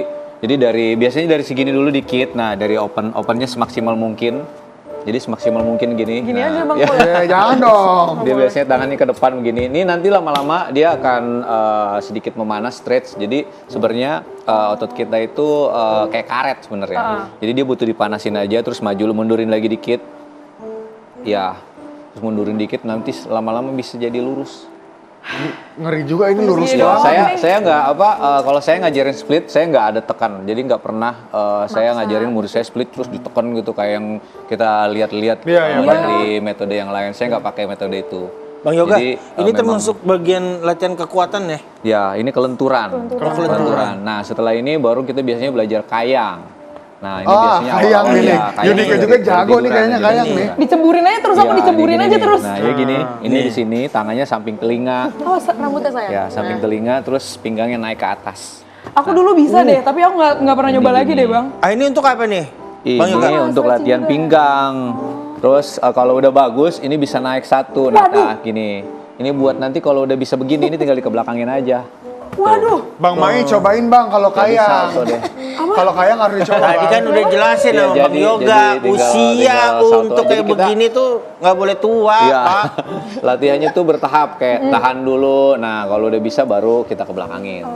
Speaker 6: biasanya dari segini dulu dikit. Nah, dari opennya semaksimal mungkin. Jadi semaksimal mungkin gini.
Speaker 2: Gini
Speaker 6: Nah,
Speaker 2: aja bang.
Speaker 6: ya.
Speaker 2: boleh.
Speaker 1: Jangan dong.
Speaker 6: Dia biasanya tangannya ke depan begini. Ini nanti lama-lama dia akan sedikit memanas, stretch. Jadi sebenarnya otot kita itu kayak karet sebenarnya. Jadi dia butuh dipanasin aja, terus maju mundurin lagi dikit. Ya, terus mundurin dikit nanti lama-lama bisa jadi lurus.
Speaker 1: Ngeri juga ini lurus
Speaker 2: Iya,
Speaker 1: banget.
Speaker 6: Saya nggak kalau saya ngajarin split saya nggak ada tekan, jadi nggak pernah saya ngajarin murid saya split terus ditekan gitu kayak yang kita lihat-lihat
Speaker 1: Iya,
Speaker 6: dari metode yang lain. Saya nggak pakai metode itu.
Speaker 3: Bang Yoga,
Speaker 6: Jadi,
Speaker 3: ini
Speaker 6: memang-
Speaker 3: termasuk bagian latihan kekuatan ya?
Speaker 6: Ya, ini kelenturan. Kelenturan. Nah, setelah ini baru kita biasanya belajar kayang. Nah, ini biasanya
Speaker 1: kayang
Speaker 6: awal-awal
Speaker 1: ini.
Speaker 6: ya, kayang
Speaker 1: Yunike
Speaker 6: dari-
Speaker 1: juga
Speaker 6: dari
Speaker 1: jago nih
Speaker 6: tiduran,
Speaker 1: kayaknya
Speaker 6: dari
Speaker 1: kayang
Speaker 6: tiduran.
Speaker 1: nih.
Speaker 2: Diceburin aja terus, aku
Speaker 6: Ya,
Speaker 2: diceburin
Speaker 6: gini
Speaker 2: aja
Speaker 6: nih.
Speaker 2: terus.
Speaker 6: Nah, ya gini. Ini di sini, tangannya samping telinga.
Speaker 2: Oh, rambutnya saya.
Speaker 6: Ya, samping telinga, terus pinggangnya naik ke atas.
Speaker 2: Aku dulu bisa deh, tapi aku nggak pernah nyoba lagi deh bang.
Speaker 3: Ah, ini untuk apa nih? Bang Yoga.
Speaker 6: Ini untuk latihan pinggang. Terus kalau udah bagus, ini bisa naik satu. Nah, gini. Ini buat nanti kalau udah bisa begini, ini tinggal dikebelakangin aja.
Speaker 2: Waduh,
Speaker 1: Bang Mai cobain bang kalau kayang.
Speaker 6: Salto deh.
Speaker 1: Kalau kayang harus dicoba.
Speaker 3: Tadi
Speaker 1: Bang.
Speaker 3: kan udah jelasin
Speaker 6: Iya,
Speaker 3: sama Bang
Speaker 6: jadi
Speaker 3: Yoga,
Speaker 6: tinggal
Speaker 3: usia
Speaker 6: salto
Speaker 3: untuk
Speaker 6: aja.
Speaker 3: kayak
Speaker 6: Jadi kita-
Speaker 3: begini tuh nggak boleh tua,
Speaker 6: Iya.
Speaker 3: Pak.
Speaker 6: Latihannya tuh bertahap kayak tahan dulu. Nah, kalau udah bisa baru kita kebelakangin.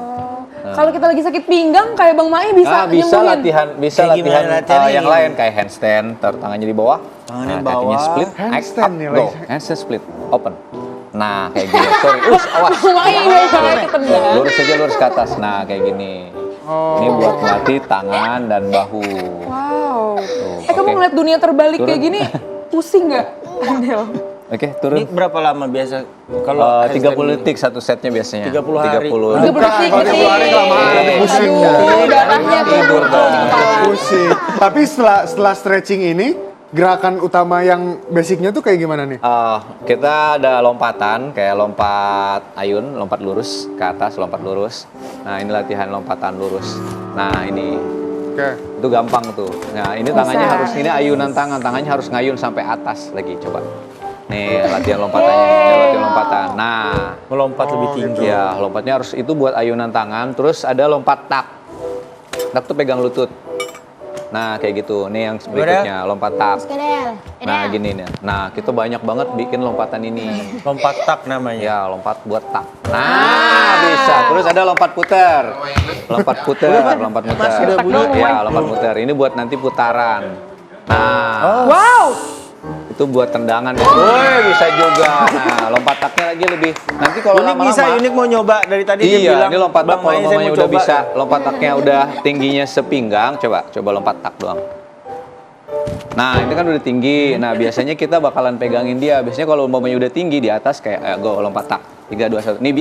Speaker 2: kalau kita lagi sakit pinggang kayak bang Mai bisa
Speaker 6: Bisa
Speaker 2: nyembuhin.
Speaker 6: latihan,
Speaker 3: Kayak gimana latihannya
Speaker 6: yang
Speaker 3: ini?
Speaker 6: lain kayak handstand, taruh tangannya di bawah.
Speaker 3: Tangannya
Speaker 6: Nah,
Speaker 3: di bawah.
Speaker 6: kakinya split,
Speaker 1: Handstand
Speaker 6: up,
Speaker 1: nih,
Speaker 6: go.
Speaker 1: guys.
Speaker 6: Handstand split, open. Nah, kayak gini. Sorry, awas.
Speaker 2: Bang Mai kayak ketendang.
Speaker 6: Lurus aja, lurus ke atas. Nah, kayak gini. Ini buat melatih tangan dan bahu.
Speaker 2: Wow.
Speaker 6: Tuh,
Speaker 2: Kamu
Speaker 6: oke.
Speaker 2: ngeliat dunia terbalik kayak
Speaker 6: Turun.
Speaker 2: gini, pusing nggak, Andel?
Speaker 6: Oke,
Speaker 3: Ini
Speaker 6: turun.
Speaker 3: berapa lama biasa kalau
Speaker 6: 30 detik satu setnya biasanya.
Speaker 3: 30 hari.
Speaker 6: 30.
Speaker 2: 30 detik,
Speaker 1: kalau 30 hari kelamaan, nanti pusing.
Speaker 2: Aduh, darahnya
Speaker 6: Tidur
Speaker 2: tuh
Speaker 6: dong.
Speaker 2: di kepala.
Speaker 1: Pusing. Tapi setelah stretching ini, gerakan utama yang basicnya tuh kayak gimana nih?
Speaker 6: Kita ada lompatan, kayak lompat ayun, lompat lurus ke atas, lompat lurus. Nah, ini latihan lompatan lurus. Nah, ini
Speaker 1: Oke.
Speaker 6: itu gampang tuh. Nah, ini tangannya harus, ini ayunan tangannya harus ngayun sampai atas lagi, coba. Nih, latihan lompatannya, ini latihan lompatan. Nah,
Speaker 3: melompat lebih tinggi.
Speaker 6: ya lompatnya harus itu buat ayunan tangan. Terus ada lompat tak. Tak tuh pegang lutut. Nah, kayak gitu. Nih yang berikutnya, lompat tak.
Speaker 4: Kedel.
Speaker 6: Nah, gini nih. Nah, kita banyak banget bikin lompatan ini.
Speaker 3: Lompat tak namanya.
Speaker 6: Ya, lompat buat tak. Nah, bisa. Terus ada lompat puter. Lompat puter, lompat puter.
Speaker 3: Mas, udah bunyi.
Speaker 6: Ya, lompat puter. Ini buat nanti putaran. Nah,
Speaker 2: Wow.
Speaker 6: itu buat tendangan. Woi, bisa juga. Nah, lompat taknya lagi lebih. Nanti kalau
Speaker 3: Unik
Speaker 6: lama-lama
Speaker 3: bisa, Unik mau nyoba dari tadi dia
Speaker 6: Iya,
Speaker 3: bilang.
Speaker 6: ini lompat tak
Speaker 3: Bang
Speaker 6: kalau
Speaker 3: Mai, saya
Speaker 6: mamanya
Speaker 3: mau
Speaker 6: udah
Speaker 3: coba.
Speaker 6: bisa, lompat taknya udah tingginya sepinggang, coba lompat tak doang. Nah, ini kan udah tinggi. Nah, biasanya kita bakalan pegangin dia. Biasanya kalau umpamanya udah tinggi di atas kayak go lompat tak. 3 2 1. Nih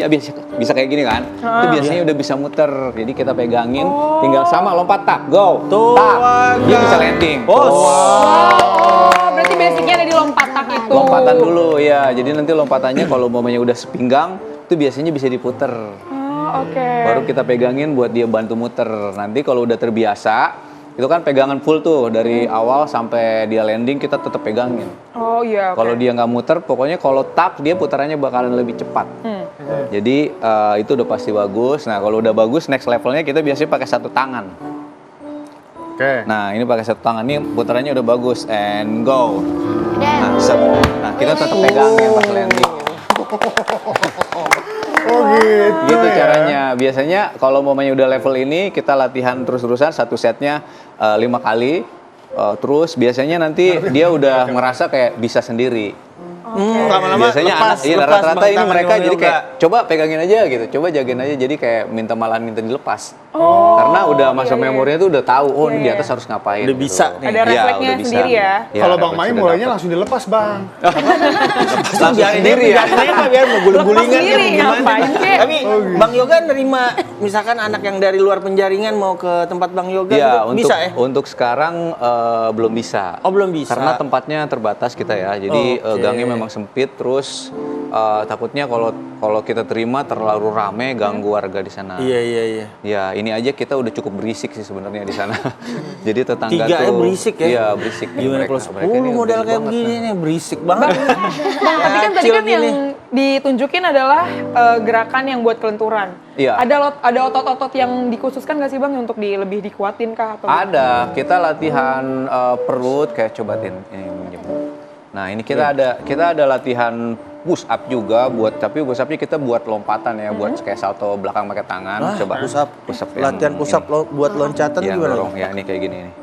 Speaker 6: bisa kayak gini kan? Itu biasanya udah bisa muter. Jadi kita pegangin, tinggal sama lompat tak. Go. Tak. Dia bisa landing.
Speaker 2: Oh, berarti basicnya ada di lompat tak itu.
Speaker 6: Lompatan dulu ya. Jadi nanti lompatannya kalau umpamanya udah sepinggang, itu biasanya bisa diputer.
Speaker 2: Oh, oke.
Speaker 6: Baru kita pegangin buat dia bantu muter. Nanti kalau udah terbiasa, itu kan pegangan full tuh dari awal sampai dia landing kita tetap pegangin.
Speaker 2: Oh iya. oke.
Speaker 6: Kalau dia nggak muter, pokoknya kalau tak dia putarannya bakalan lebih cepat. Jadi itu udah pasti bagus. Nah kalau udah bagus, next levelnya kita biasanya pakai satu tangan.
Speaker 1: Oke.
Speaker 6: Nah ini pakai satu tangan, ini putarannya udah bagus and go.
Speaker 4: Kedel.
Speaker 6: Nah, set. Nah kita tetap pegangin pas landing.
Speaker 1: Oh gitu.
Speaker 6: Gitu
Speaker 1: ya.
Speaker 6: caranya. Biasanya kalau mamanya udah level ini kita latihan terus-terusan satu setnya 5 kali. Terus biasanya nanti dia udah ngerasa kayak bisa sendiri.
Speaker 3: Lama-lama
Speaker 6: Biasanya
Speaker 3: lepas,
Speaker 6: iya,
Speaker 3: lepas
Speaker 6: rata-rata
Speaker 3: Bang,
Speaker 6: ini
Speaker 3: tangan
Speaker 6: mereka
Speaker 3: Bang
Speaker 6: jadi
Speaker 3: Yoga.
Speaker 6: kayak coba pegangin aja gitu, coba jagain aja, jadi kayak malahan minta dilepas. Karena udah masa memorinya tuh udah tahu, oh ini di atas harus ngapain.
Speaker 3: Udah bisa nih.
Speaker 2: Ada refleksnya sendiri ya.
Speaker 6: Iya,
Speaker 1: Kalau Bang
Speaker 6: refleks
Speaker 1: Mai
Speaker 6: udah
Speaker 1: mulainya
Speaker 6: dapet.
Speaker 1: langsung dilepas, Bang.
Speaker 3: Langsung biarin
Speaker 6: sendiri ya.
Speaker 3: biar mau guling-gulingan
Speaker 2: Lepas sendiri, ngapain kek?
Speaker 3: Tapi Bang Yoga nerima misalkan anak yang dari luar penjaringan mau ke tempat Bang Yoga
Speaker 6: Iya,
Speaker 3: gitu, bisa ya?
Speaker 6: untuk sekarang belum bisa.
Speaker 3: Oh, belum bisa.
Speaker 6: Karena tempatnya terbatas kita ya. Jadi
Speaker 3: Oke.
Speaker 6: gangnya memang sempit, terus takutnya kalau kita terima terlalu rame ganggu warga di sana.
Speaker 3: Iya.
Speaker 6: Ya, ini aja kita udah cukup berisik sih sebenarnya di sana. Jadi tetangga
Speaker 3: Tiga
Speaker 6: tuh
Speaker 3: ya berisik ya?
Speaker 6: Iya, berisik.
Speaker 3: Gimana kalau 10 model kayak begini nih berisik banget.
Speaker 2: Bang, tapi kan tadi
Speaker 3: Kecil
Speaker 2: kan yang
Speaker 3: gini.
Speaker 2: ditunjukin adalah gerakan yang buat kelenturan.
Speaker 6: Iya.
Speaker 2: Ada otot-otot yang dikhususkan nggak sih Bang untuk lebih dikuatin kah atau?
Speaker 6: Ada, kita latihan perut kayak coba Tin, ini minjem. Nah, ini kita ada latihan push up juga tapi push upnya kita buat lompatan ya, buat kayak salto belakang pakai tangan. Coba
Speaker 3: push up.
Speaker 6: yang
Speaker 3: Latihan push up
Speaker 6: ini.
Speaker 3: buat loncatan
Speaker 6: Ya,
Speaker 3: gimana?
Speaker 6: dorong ya, ini kayak gini nih.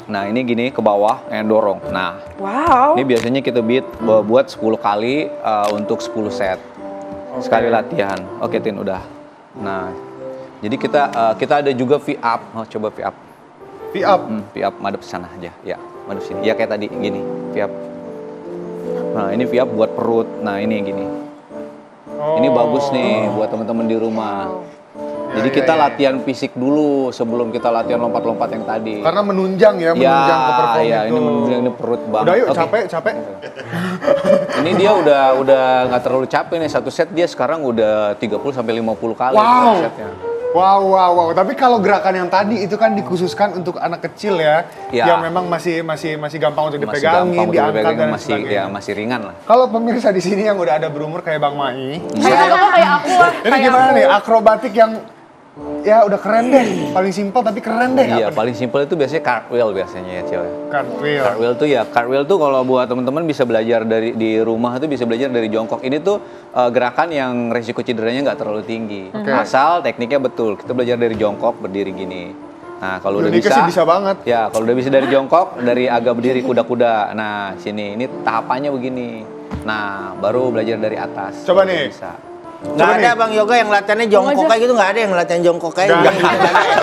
Speaker 6: Nah, ini gini ke bawah, dorong. Nah,
Speaker 2: Wow.
Speaker 6: ini biasanya kita buat 10 kali untuk 10 set. Sekali latihan. Oke, Tin, udah. Nah, jadi kita ada juga V up. Oh, coba V up.
Speaker 1: V up.
Speaker 6: V up madep sana aja. Ya, madep sini. Ya kayak tadi gini, V up. Nah, ini V up buat perut. Nah, ini gini. Ini bagus nih buat teman-teman di rumah. Jadi kita latihan fisik dulu sebelum kita latihan lompat-lompat yang tadi.
Speaker 1: Karena menunjang ya, menunjang ke perform
Speaker 6: ya,
Speaker 1: itu.
Speaker 6: ini menunjang ini perut banget.
Speaker 1: Udah yuk,
Speaker 6: Oke.
Speaker 1: capek.
Speaker 6: Ini dia udah nggak terlalu capek nih, satu set dia sekarang udah 30 sampai 50 kali
Speaker 1: Wow.
Speaker 6: setnya.
Speaker 1: Wow. Tapi kalau gerakan yang tadi itu kan dikhususkan untuk anak kecil ya,
Speaker 6: Ya.
Speaker 1: yang memang masih gampang untuk
Speaker 6: Masih
Speaker 1: dipegangin,
Speaker 6: gampang untuk
Speaker 1: diangkat
Speaker 6: dipegangin,
Speaker 1: dan
Speaker 6: masih
Speaker 1: sebagainya.
Speaker 6: masih ringan lah.
Speaker 1: Kalau pemirsa di sini yang udah ada berumur kayak Bang Mai,
Speaker 2: Kayak aku lah.
Speaker 1: ini gimana nih akrobatik yang ya udah keren deh, paling simpel tapi keren deh.
Speaker 6: Iya,
Speaker 1: Apa
Speaker 6: paling simpel itu biasanya cartwheel biasanya ya, Cil.
Speaker 1: nih? Cartwheel.
Speaker 6: Cartwheel tuh kalau buat teman-teman bisa belajar di rumah tuh bisa belajar dari jongkok. Ini tuh gerakan yang resiko cederanya nggak terlalu tinggi. Asal tekniknya betul. Kita belajar dari jongkok berdiri gini. Nah, kalau udah
Speaker 1: Uniknya
Speaker 6: bisa,
Speaker 1: sih bisa banget.
Speaker 6: Ya, kalau udah bisa dari jongkok, dari agak berdiri kuda-kuda. Nah, sini ini tahapannya begini. Nah, baru belajar dari atas.
Speaker 1: Coba
Speaker 6: Udah
Speaker 1: nih.
Speaker 6: Bisa.
Speaker 3: Nggak ada Bang Yoga yang latihannya jongkok kayak gitu, nggak ada yang latihan jongkok kayak
Speaker 1: Nggak
Speaker 3: gitu.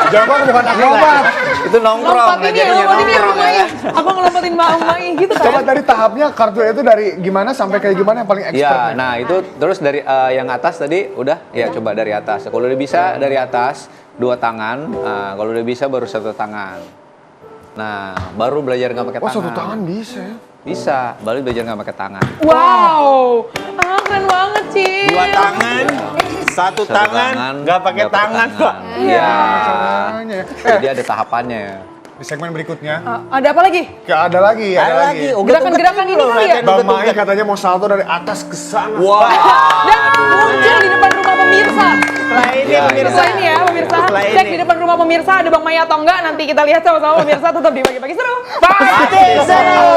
Speaker 1: Jongkok bukan akrobat.
Speaker 3: Itu nongkrong,
Speaker 2: Lompat ini ya,
Speaker 3: ngajarinnya
Speaker 2: lompat ini
Speaker 3: nongkrong
Speaker 2: rumahnya.
Speaker 3: ya.
Speaker 2: Aku ngelompat Mbak Mai gitu kan.
Speaker 1: Coba tadi tahapnya cartwheel itu dari gimana sampai kayak gimana yang paling expert
Speaker 6: Ya,
Speaker 1: nih?
Speaker 6: nah itu terus dari yang atas tadi udah, ya coba dari atas. Kalau udah bisa dari atas 2 tangan, kalau udah bisa baru 1 tangan. Nah, baru belajar nggak pakai
Speaker 1: Oh,
Speaker 6: tangan.
Speaker 1: 1 tangan bisa ya?
Speaker 6: Bisa, baru belajar nggak pakai tangan.
Speaker 2: Wow. Keren banget sih.
Speaker 3: 2 tangan, 1 tangan, nggak pakai tangan kok.
Speaker 6: Iya.
Speaker 1: Caranya.
Speaker 6: Jadi ada tahapannya.
Speaker 1: Di segmen berikutnya,
Speaker 2: Ada apa lagi?
Speaker 1: ya ada lagi.
Speaker 2: Gerakan-gerakan ini kali ya?
Speaker 1: Bang Mai katanya mau salto dari atas ke sana.
Speaker 3: Wah.
Speaker 2: Dan muncul di depan rumah pemirsa.
Speaker 3: Setelah ini
Speaker 6: Ya,
Speaker 3: pemirsa.
Speaker 2: Setelah ini ya pemirsa,
Speaker 3: Setelah
Speaker 2: cek
Speaker 3: ini.
Speaker 2: di depan rumah pemirsa ada Bang Mai atau enggak, nanti kita lihat sama-sama pemirsa, tetap di Bagi-Bagi Seru.
Speaker 3: Pasti seru.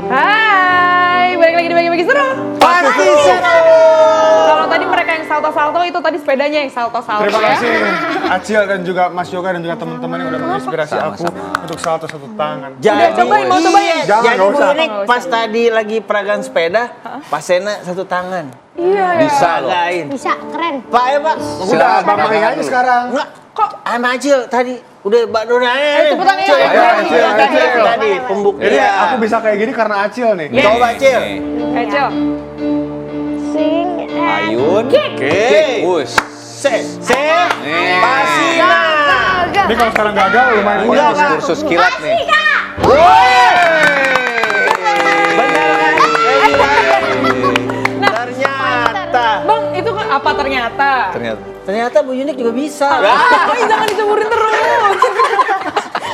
Speaker 2: Hai, balik lagi di Bagi-Bagi Seru.
Speaker 3: Pasti seru.
Speaker 2: Kalau tadi mereka yang salto-salto, itu tadi sepedanya yang salto-salto
Speaker 1: Terima
Speaker 2: ya.
Speaker 1: kasih Acil dan juga Mas Yoga dan juga teman-teman yang udah menginspirasi aku
Speaker 6: Sama-sama.
Speaker 1: untuk salto 1 tangan.
Speaker 2: Udah, cobain, mau cobain?
Speaker 1: Jangan,
Speaker 3: Jadi
Speaker 1: nggak
Speaker 3: Bu
Speaker 1: usah.
Speaker 3: Inik pas tadi lagi peragaan sepeda, Pak Sena 1 tangan.
Speaker 2: Iya ya.
Speaker 3: Bisa gain.
Speaker 4: Bisa, keren.
Speaker 3: Pak ya Pak.
Speaker 1: Udah, Bang Mai aja sekarang.
Speaker 3: Enggak, kok sama Acil tadi udah Mbak Dona
Speaker 2: cepetan ya.
Speaker 1: Acil.
Speaker 3: tadi
Speaker 1: Jadi
Speaker 3: pembuktian.
Speaker 1: aku bisa kayak gini karena Acil nih.
Speaker 3: Coba Acil.
Speaker 2: Eh, Cil.
Speaker 4: Sing
Speaker 6: Ayun,
Speaker 3: Oke.
Speaker 6: push.
Speaker 3: Se Pasina.
Speaker 1: Ini kalau sekarang gagal lumayan
Speaker 6: Ini
Speaker 1: punya.
Speaker 6: kursus kilat nih.
Speaker 3: Benar kan? Ternyata.
Speaker 2: Bang, itu kan apa ternyata?
Speaker 3: Ternyata Bu Yunik juga bisa.
Speaker 2: Bang, jangan dicemurin terus.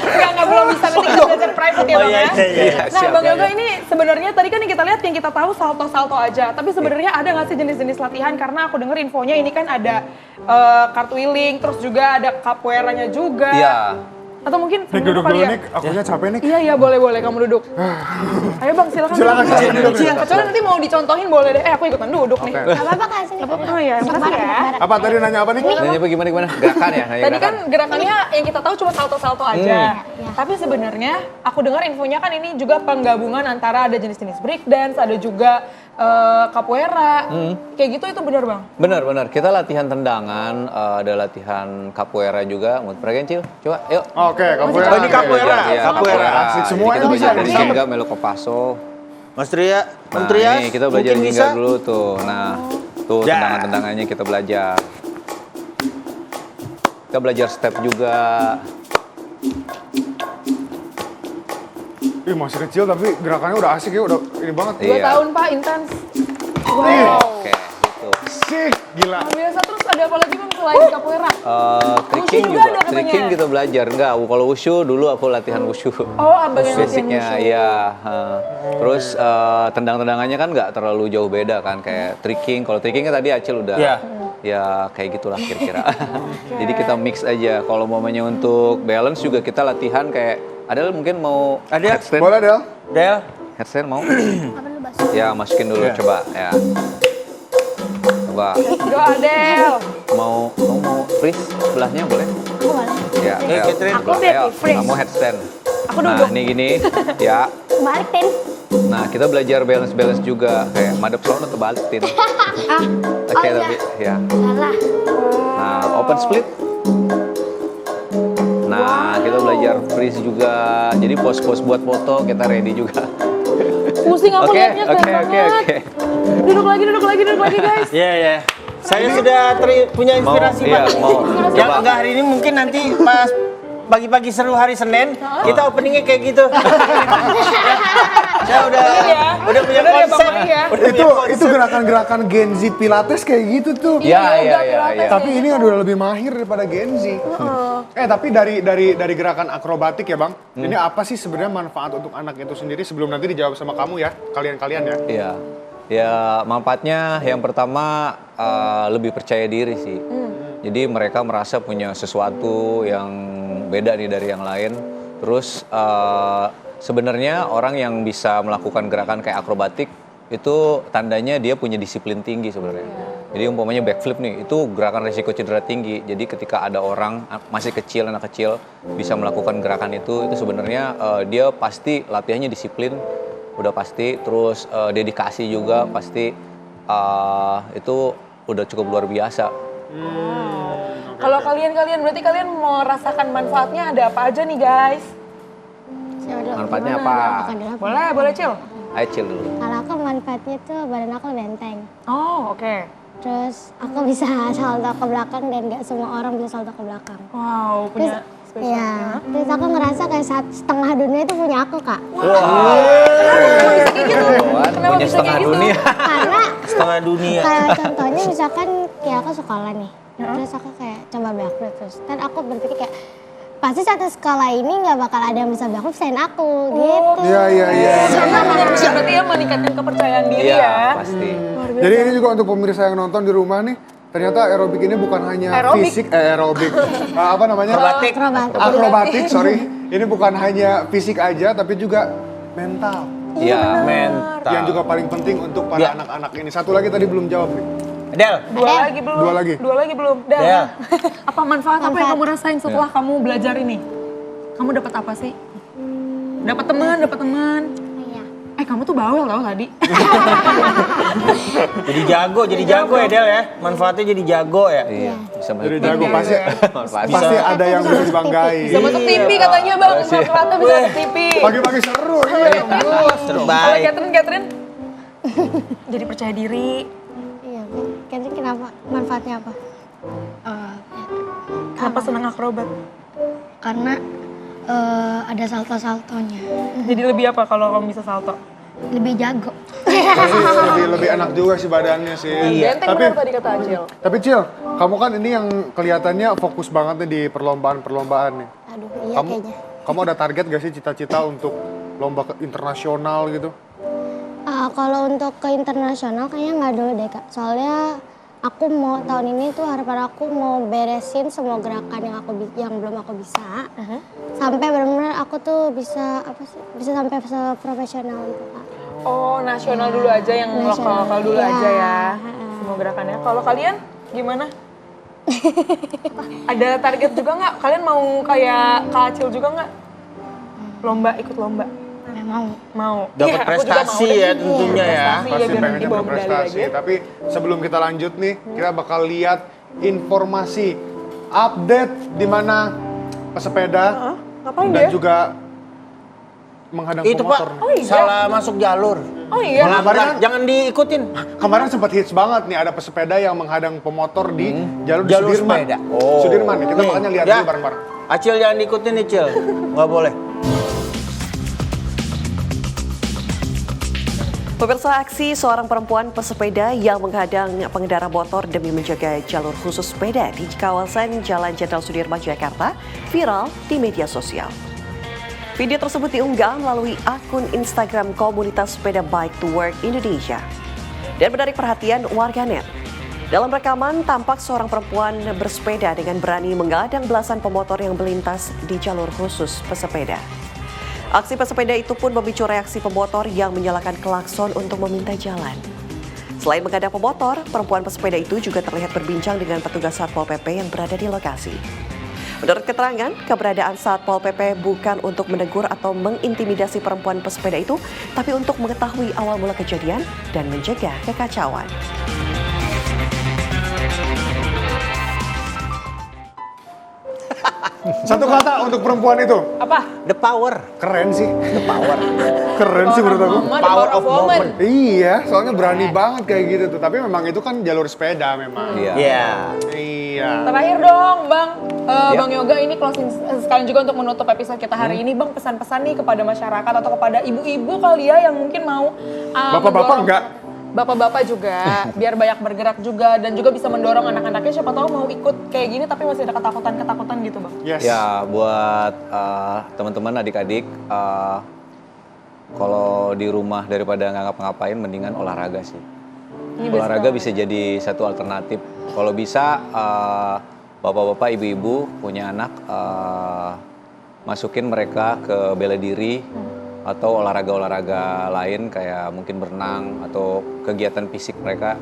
Speaker 2: Enggak belum bisa, nanti kita belajar private ya
Speaker 3: Oh,
Speaker 2: Bang
Speaker 3: iya,
Speaker 2: ya.
Speaker 3: iya.
Speaker 2: Nah
Speaker 3: Siap,
Speaker 2: Bang
Speaker 3: ya,
Speaker 2: Yoga
Speaker 3: ya.
Speaker 2: ini sebenarnya tadi kan yang kita lihat, yang kita tahu salto-salto aja. Tapi sebenarnya ada nggak sih jenis-jenis latihan? Karena aku dengar infonya ini kan ada cartwheeling, terus juga ada capoeiranya juga.
Speaker 6: Iya.
Speaker 2: Atau mungkin
Speaker 1: Nik duduk dulu Nik, akunya capek Nik.
Speaker 2: Iya boleh kamu duduk. Ayo Bang silakan.
Speaker 1: Silakan,
Speaker 2: duduk.
Speaker 1: duduk.
Speaker 2: Kecuali nanti mau dicontohin boleh deh. Aku ikutan duduk nih.
Speaker 4: Gak apa-apa Kak, sini.
Speaker 2: Oh iya, makasih ya.
Speaker 1: Apa tadi nanya apa nih?
Speaker 6: Nanya apa gimana? Gerakan ya? Nanya
Speaker 2: Tadi kan
Speaker 6: gerakan.
Speaker 2: gerakannya yang kita tahu cuma salto-salto aja. Tapi sebenarnya aku dengar infonya kan ini juga penggabungan antara ada jenis-jenis breakdance, ada juga capoeira. Kayak gitu itu benar Bang?
Speaker 6: Benar. Kita latihan tendangan, ada latihan capoeira juga. Mau peragain Cil? Coba, yuk.
Speaker 1: Oke, capoeira.
Speaker 3: Oh, ini capoeira.
Speaker 6: Iya,
Speaker 3: Capoeira.
Speaker 1: Asik, semuanya
Speaker 6: Jadi kita
Speaker 1: bisa
Speaker 6: belajar
Speaker 1: nih.
Speaker 6: jingga, melo kopaso.
Speaker 3: Mas Tria, Om
Speaker 6: Nah,
Speaker 3: Trias,
Speaker 6: ini kita belajar
Speaker 3: mungkin
Speaker 6: jingga
Speaker 3: bisa?
Speaker 6: dulu tuh. Nah, tuh
Speaker 3: Ya.
Speaker 6: tendangan-tendangannya kita belajar. Kita belajar step juga.
Speaker 1: Ih, masih kecil tapi gerakannya udah asik ya, udah ini banget.
Speaker 2: 2
Speaker 6: Iya.
Speaker 2: tahun Pak, intens.
Speaker 6: Oke, gitu.
Speaker 1: Sih, gila.
Speaker 2: Nah, biasa terus ada apa lagi Bang selain capoeira?
Speaker 6: Tricking
Speaker 2: Wushu juga
Speaker 6: juga,
Speaker 2: ada katanya.
Speaker 6: tricking kita belajar. Enggak, kalau wushu dulu aku latihan wushu.
Speaker 2: Oh, bagian latihan
Speaker 6: Basicnya,
Speaker 2: wushu.
Speaker 6: iya. Terus tendang-tendangannya kan nggak terlalu jauh beda kan, kayak tricking. Kalau trickingnya tadi Acil udah,
Speaker 3: Iya.
Speaker 6: ya kayak gitulah kira-kira. Jadi kita mix aja. Kalau momennya untuk balance juga kita latihan kayak, Adel mungkin mau
Speaker 3: Adel,
Speaker 6: headstand?
Speaker 1: Boleh Del?
Speaker 3: Del,
Speaker 6: Headstand mau?
Speaker 4: Apa dulu Bas?
Speaker 6: Ya masukin dulu coba ya. Coba
Speaker 2: Go Adel.
Speaker 6: mau freeze sebelahnya boleh?
Speaker 4: Aku boleh.
Speaker 6: Ya, ayo.
Speaker 3: Catherine.
Speaker 2: Aku deh,
Speaker 6: Ayo,
Speaker 2: freeze.
Speaker 6: kamu headstand.
Speaker 2: Aku
Speaker 6: Nah,
Speaker 2: duduk.
Speaker 6: ini gini, ya.
Speaker 4: Balik Tin.
Speaker 6: Nah, kita belajar balance juga. Kayak madep sono terbalik, Tin. Oke,
Speaker 4: Oh, iya.
Speaker 6: tapi ya.
Speaker 4: Salah.
Speaker 6: Nah, open split. Nah, kita belajar freeze juga. Jadi pose-pose buat foto kita ready juga.
Speaker 2: Pusing aku
Speaker 6: Oke,
Speaker 2: liatnya keren
Speaker 6: oke,
Speaker 2: banget.
Speaker 6: oke.
Speaker 2: Duduk lagi guys.
Speaker 3: ya. Saya sudah punya inspirasi
Speaker 6: Mau, iya,
Speaker 3: Pak.
Speaker 6: mau.
Speaker 3: Yang
Speaker 6: Coba.
Speaker 3: enggak hari ini mungkin nanti pas pagi-pagi seru hari Senin, kita openingnya kayak gitu. Saya udah punya
Speaker 2: Bener ya, Bang
Speaker 3: konsep.
Speaker 2: Mari ya?
Speaker 3: Udah punya
Speaker 1: Itu
Speaker 3: konsep.
Speaker 1: gerakan-gerakan Gen Z Pilates kayak gitu tuh.
Speaker 6: Ya.
Speaker 1: Tapi ini udah lebih mahir daripada Gen Z. Tapi dari gerakan akrobatik ya Bang, ini apa sih sebenarnya manfaat untuk anak itu sendiri sebelum nanti dijawab sama kamu ya, kalian-kalian ya?
Speaker 6: Iya. Ya, manfaatnya yang pertama lebih percaya diri sih. Jadi mereka merasa punya sesuatu yang beda nih dari yang lain. Terus sebenarnya orang yang bisa melakukan gerakan kayak akrobatik itu tandanya dia punya disiplin tinggi sebenarnya. Jadi umpamanya backflip nih, itu gerakan risiko cedera tinggi. Jadi ketika ada orang masih kecil, anak kecil bisa melakukan gerakan itu sebenarnya dia pasti latihannya disiplin, udah pasti. Terus dedikasi juga pasti, itu udah cukup luar biasa.
Speaker 2: Kalau kalian berarti kalian merasakan manfaatnya ada apa aja nih guys?
Speaker 4: Siapa dulu?
Speaker 6: Manfaatnya
Speaker 4: Gimana?
Speaker 6: apa?
Speaker 4: Makan dulu.
Speaker 2: Boleh Cil.
Speaker 6: Ayo Cil dulu.
Speaker 4: Kalau aku manfaatnya tuh badan aku lebih enteng.
Speaker 2: Oh oke.
Speaker 4: Terus aku bisa salto ke belakang dan nggak semua orang bisa salto ke belakang.
Speaker 2: Wow
Speaker 4: Terus,
Speaker 2: punya spesial.
Speaker 4: iya. Terus aku ngerasa kayak setengah dunia itu punya aku Kak.
Speaker 2: Kenapa
Speaker 6: Punya
Speaker 2: bisa
Speaker 6: setengah
Speaker 2: kayak gitu?
Speaker 6: dunia.
Speaker 4: Karena
Speaker 3: Setengah dunia.
Speaker 4: kayak contohnya misalkan kayak aku sekolah nih. Terus aku kayak coba backflip terus. Dan aku berpikir kayak pasti satu sekolah ini nggak bakal ada yang bisa backflip selain aku gitu.
Speaker 1: Iya.
Speaker 2: Bisa berarti ya meningkatkan kepercayaan diri
Speaker 6: Iya,
Speaker 2: ya.
Speaker 6: pasti.
Speaker 1: Jadi ini juga untuk pemirsa yang nonton di rumah nih, ternyata aerobik ini bukan hanya
Speaker 2: Aerobik.
Speaker 1: fisik, aerobik. Apa namanya?
Speaker 3: Akrobatik.
Speaker 1: Akrobatik, sorry. Ini bukan hanya fisik aja, tapi juga mental.
Speaker 6: Iya,
Speaker 3: Mental.
Speaker 1: Yang juga paling penting untuk para
Speaker 3: Ya.
Speaker 1: anak-anak ini. Satu lagi tadi belum jawab nih.
Speaker 3: Del,
Speaker 2: Dua lagi belum. Dan
Speaker 3: Del.
Speaker 2: apa manfaat apa yang kamu rasain setelah kamu belajar ini? Kamu dapat apa sih? Dapat teman.
Speaker 4: Iya.
Speaker 2: Kamu tuh bawel tau tadi.
Speaker 3: jadi jago ya Del ya. Manfaatnya jadi jago ya.
Speaker 6: Iya, bisa
Speaker 1: Jadi
Speaker 6: masuk
Speaker 1: jago
Speaker 6: TV.
Speaker 1: pasti,
Speaker 6: Manfaat.
Speaker 1: pasti ada yang bisa dibanggain.
Speaker 2: Bisa masuk TV katanya bang. Manfaatnya bisa masuk TV.
Speaker 1: Pagi-pagi seru, iya.
Speaker 2: Kalau
Speaker 3: Terbaik.
Speaker 2: Catherine. Jadi percaya diri.
Speaker 4: Iya. Kira kenapa? Manfaatnya apa?
Speaker 2: Kenapa senang akrobat?
Speaker 4: Karena ada salto-saltonya.
Speaker 2: Jadi lebih apa kalau kamu bisa salto?
Speaker 4: Lebih jago.
Speaker 1: Pasti lebih enak juga sih badannya sih.
Speaker 2: Benteng benar tadi kata Acil.
Speaker 1: Tapi Cil, kamu kan ini yang kelihatannya fokus banget nih di perlombaan-perlombaan nih.
Speaker 4: Aduh, iya
Speaker 1: Kamu
Speaker 4: kayaknya.
Speaker 1: kamu ada target gak sih cita-cita untuk lomba internasional gitu?
Speaker 4: Kalau untuk ke internasional kayaknya nggak dulu deh Kak. Soalnya aku mau tahun ini tuh harapan aku mau beresin semua gerakan yang belum aku bisa. Sampai benar-benar aku tuh bisa sampai profesional gitu Kak.
Speaker 2: Oh, nasional dulu aja, yang lokal dulu aja ya. Semua gerakannya. Kalau kalian gimana? Ada target juga nggak? Kalian mau kayak Kak Acil juga nggak? Ikut lomba? Mau.
Speaker 3: Dapat prestasi ya tentunya ya.
Speaker 1: Pasti pengennya berprestasi. Tapi sebelum kita lanjut nih, kita bakal lihat informasi update di mana pesepeda
Speaker 2: Ngapain
Speaker 1: dan
Speaker 2: dia?
Speaker 1: juga menghadang
Speaker 3: Itu Pak,
Speaker 1: pemotor.
Speaker 2: Oh iya.
Speaker 3: salah masuk jalur.
Speaker 2: Oh iya.
Speaker 3: Melanggar, jangan diikutin.
Speaker 1: Kemarin sempat hits banget nih, ada pesepeda yang menghadang pemotor di jalur
Speaker 3: Jalur
Speaker 1: Sudirman.
Speaker 3: sepeda.
Speaker 1: Sudirman nih, kita
Speaker 3: Nih,
Speaker 1: makanya lihat
Speaker 3: ya.
Speaker 1: dulu bareng-bareng.
Speaker 3: Acil jangan diikutin nih Cil, nggak boleh.
Speaker 9: Pemirsa, aksi seorang perempuan pesepeda yang menghadang pengendara motor demi menjaga jalur khusus sepeda di kawasan Jalan Jenderal Sudirman, Jakarta viral di media sosial. Video tersebut diunggah melalui akun Instagram komunitas sepeda Bike to Work Indonesia dan menarik perhatian warganet. Dalam rekaman, tampak seorang perempuan bersepeda dengan berani menghadang belasan pemotor yang melintas di jalur khusus pesepeda. Aksi pesepeda itu pun memicu reaksi pemotor yang menyalakan klakson untuk meminta jalan. Selain menghadang pemotor, perempuan pesepeda itu juga terlihat berbincang dengan petugas Satpol PP yang berada di lokasi. Menurut keterangan, keberadaan Satpol PP bukan untuk menegur atau mengintimidasi perempuan pesepeda itu, tapi untuk mengetahui awal mula kejadian dan mencegah kekacauan.
Speaker 1: Satu kata untuk perempuan itu.
Speaker 2: Apa?
Speaker 3: The power.
Speaker 1: Keren sih.
Speaker 3: The power.
Speaker 1: Keren sih menurut aku.
Speaker 3: Power of moment.
Speaker 1: Iya, soalnya berani banget kayak gitu tuh. Tapi memang itu kan jalur sepeda memang.
Speaker 6: Iya.
Speaker 3: Iya.
Speaker 1: Iya.
Speaker 2: Terakhir dong, Bang. Bang Yoga, ini closing sekalian juga untuk menutup episode kita hari ini. Bang, pesan-pesan nih kepada masyarakat atau kepada ibu-ibu kali ya yang mungkin mau
Speaker 1: Bapak-bapak
Speaker 2: mendorong-
Speaker 1: enggak?
Speaker 2: Bapak-bapak juga, biar banyak bergerak juga dan juga bisa mendorong anak-anaknya siapa tahu mau ikut kayak gini tapi masih ada ketakutan-ketakutan gitu, Bang.
Speaker 1: Yes.
Speaker 6: Ya, buat teman-teman adik-adik, kalau di rumah daripada nggak ngapa-ngapain, mendingan olahraga sih.
Speaker 2: Ini best
Speaker 6: Olahraga
Speaker 2: banget.
Speaker 6: bisa jadi satu alternatif. Kalau bisa, bapak-bapak, ibu-ibu punya anak, masukin mereka ke bela diri atau olahraga-olahraga lain kayak mungkin berenang atau kegiatan fisik mereka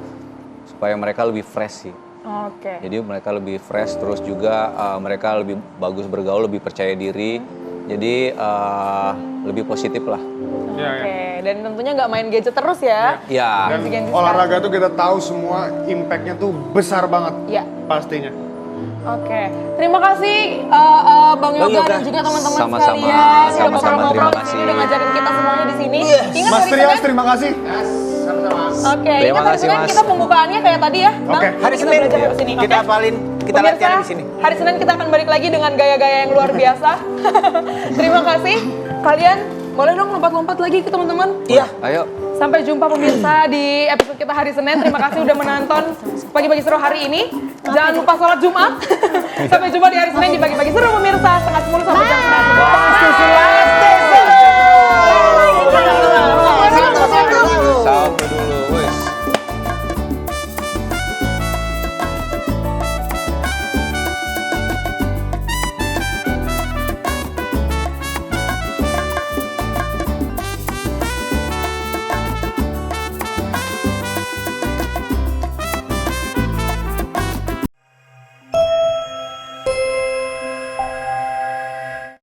Speaker 6: supaya mereka lebih fresh sih.
Speaker 2: Oke.
Speaker 6: Jadi mereka lebih fresh, terus juga mereka lebih bagus bergaul, lebih percaya diri. Jadi lebih positif lah.
Speaker 1: Iya, iya.
Speaker 2: Oke, dan tentunya nggak main gadget terus ya.
Speaker 6: Ya,
Speaker 1: Dan olahraga tuh kita tahu semua impactnya tuh besar banget.
Speaker 2: Iya.
Speaker 1: Pastinya.
Speaker 2: Oke, terima kasih Bang Yoga dan juga teman-teman
Speaker 6: Sama-sama,
Speaker 2: sekalian. Sudah
Speaker 6: sama-sama,
Speaker 2: ngobrol-ngobrol
Speaker 6: terima
Speaker 2: di
Speaker 6: kasih.
Speaker 2: sini, udah ngajarin kita semuanya di sini. Ingat
Speaker 1: Mas
Speaker 2: hari
Speaker 1: Trias,
Speaker 2: Senin?
Speaker 1: terima kasih.
Speaker 2: Oke,
Speaker 6: Terima
Speaker 2: ingat hari
Speaker 6: kasih,
Speaker 2: Senin
Speaker 6: Mas.
Speaker 2: kita pembukaannya kayak tadi ya, Bang.
Speaker 1: Oke.
Speaker 3: Hari
Speaker 2: Kita
Speaker 3: Senin
Speaker 2: belajar di sini.
Speaker 3: kita
Speaker 2: Oke?
Speaker 3: hafalin, kita
Speaker 2: Pemirsa,
Speaker 3: latihan di sini.
Speaker 2: Hari Senin kita akan balik lagi dengan gaya-gaya yang luar biasa. Terima kasih. Kalian boleh dong lompat-lompat lagi ke teman-teman.
Speaker 3: Iya.
Speaker 6: ayo.
Speaker 2: Sampai jumpa pemirsa di episode kita hari Senin. Terima kasih udah menonton Pagi-Pagi Seru hari ini. Jangan lupa sholat Jumat. Sampai jumpa di hari Senin di Pagi-Pagi Seru pemirsa. Setengah 10 sampai jam 9.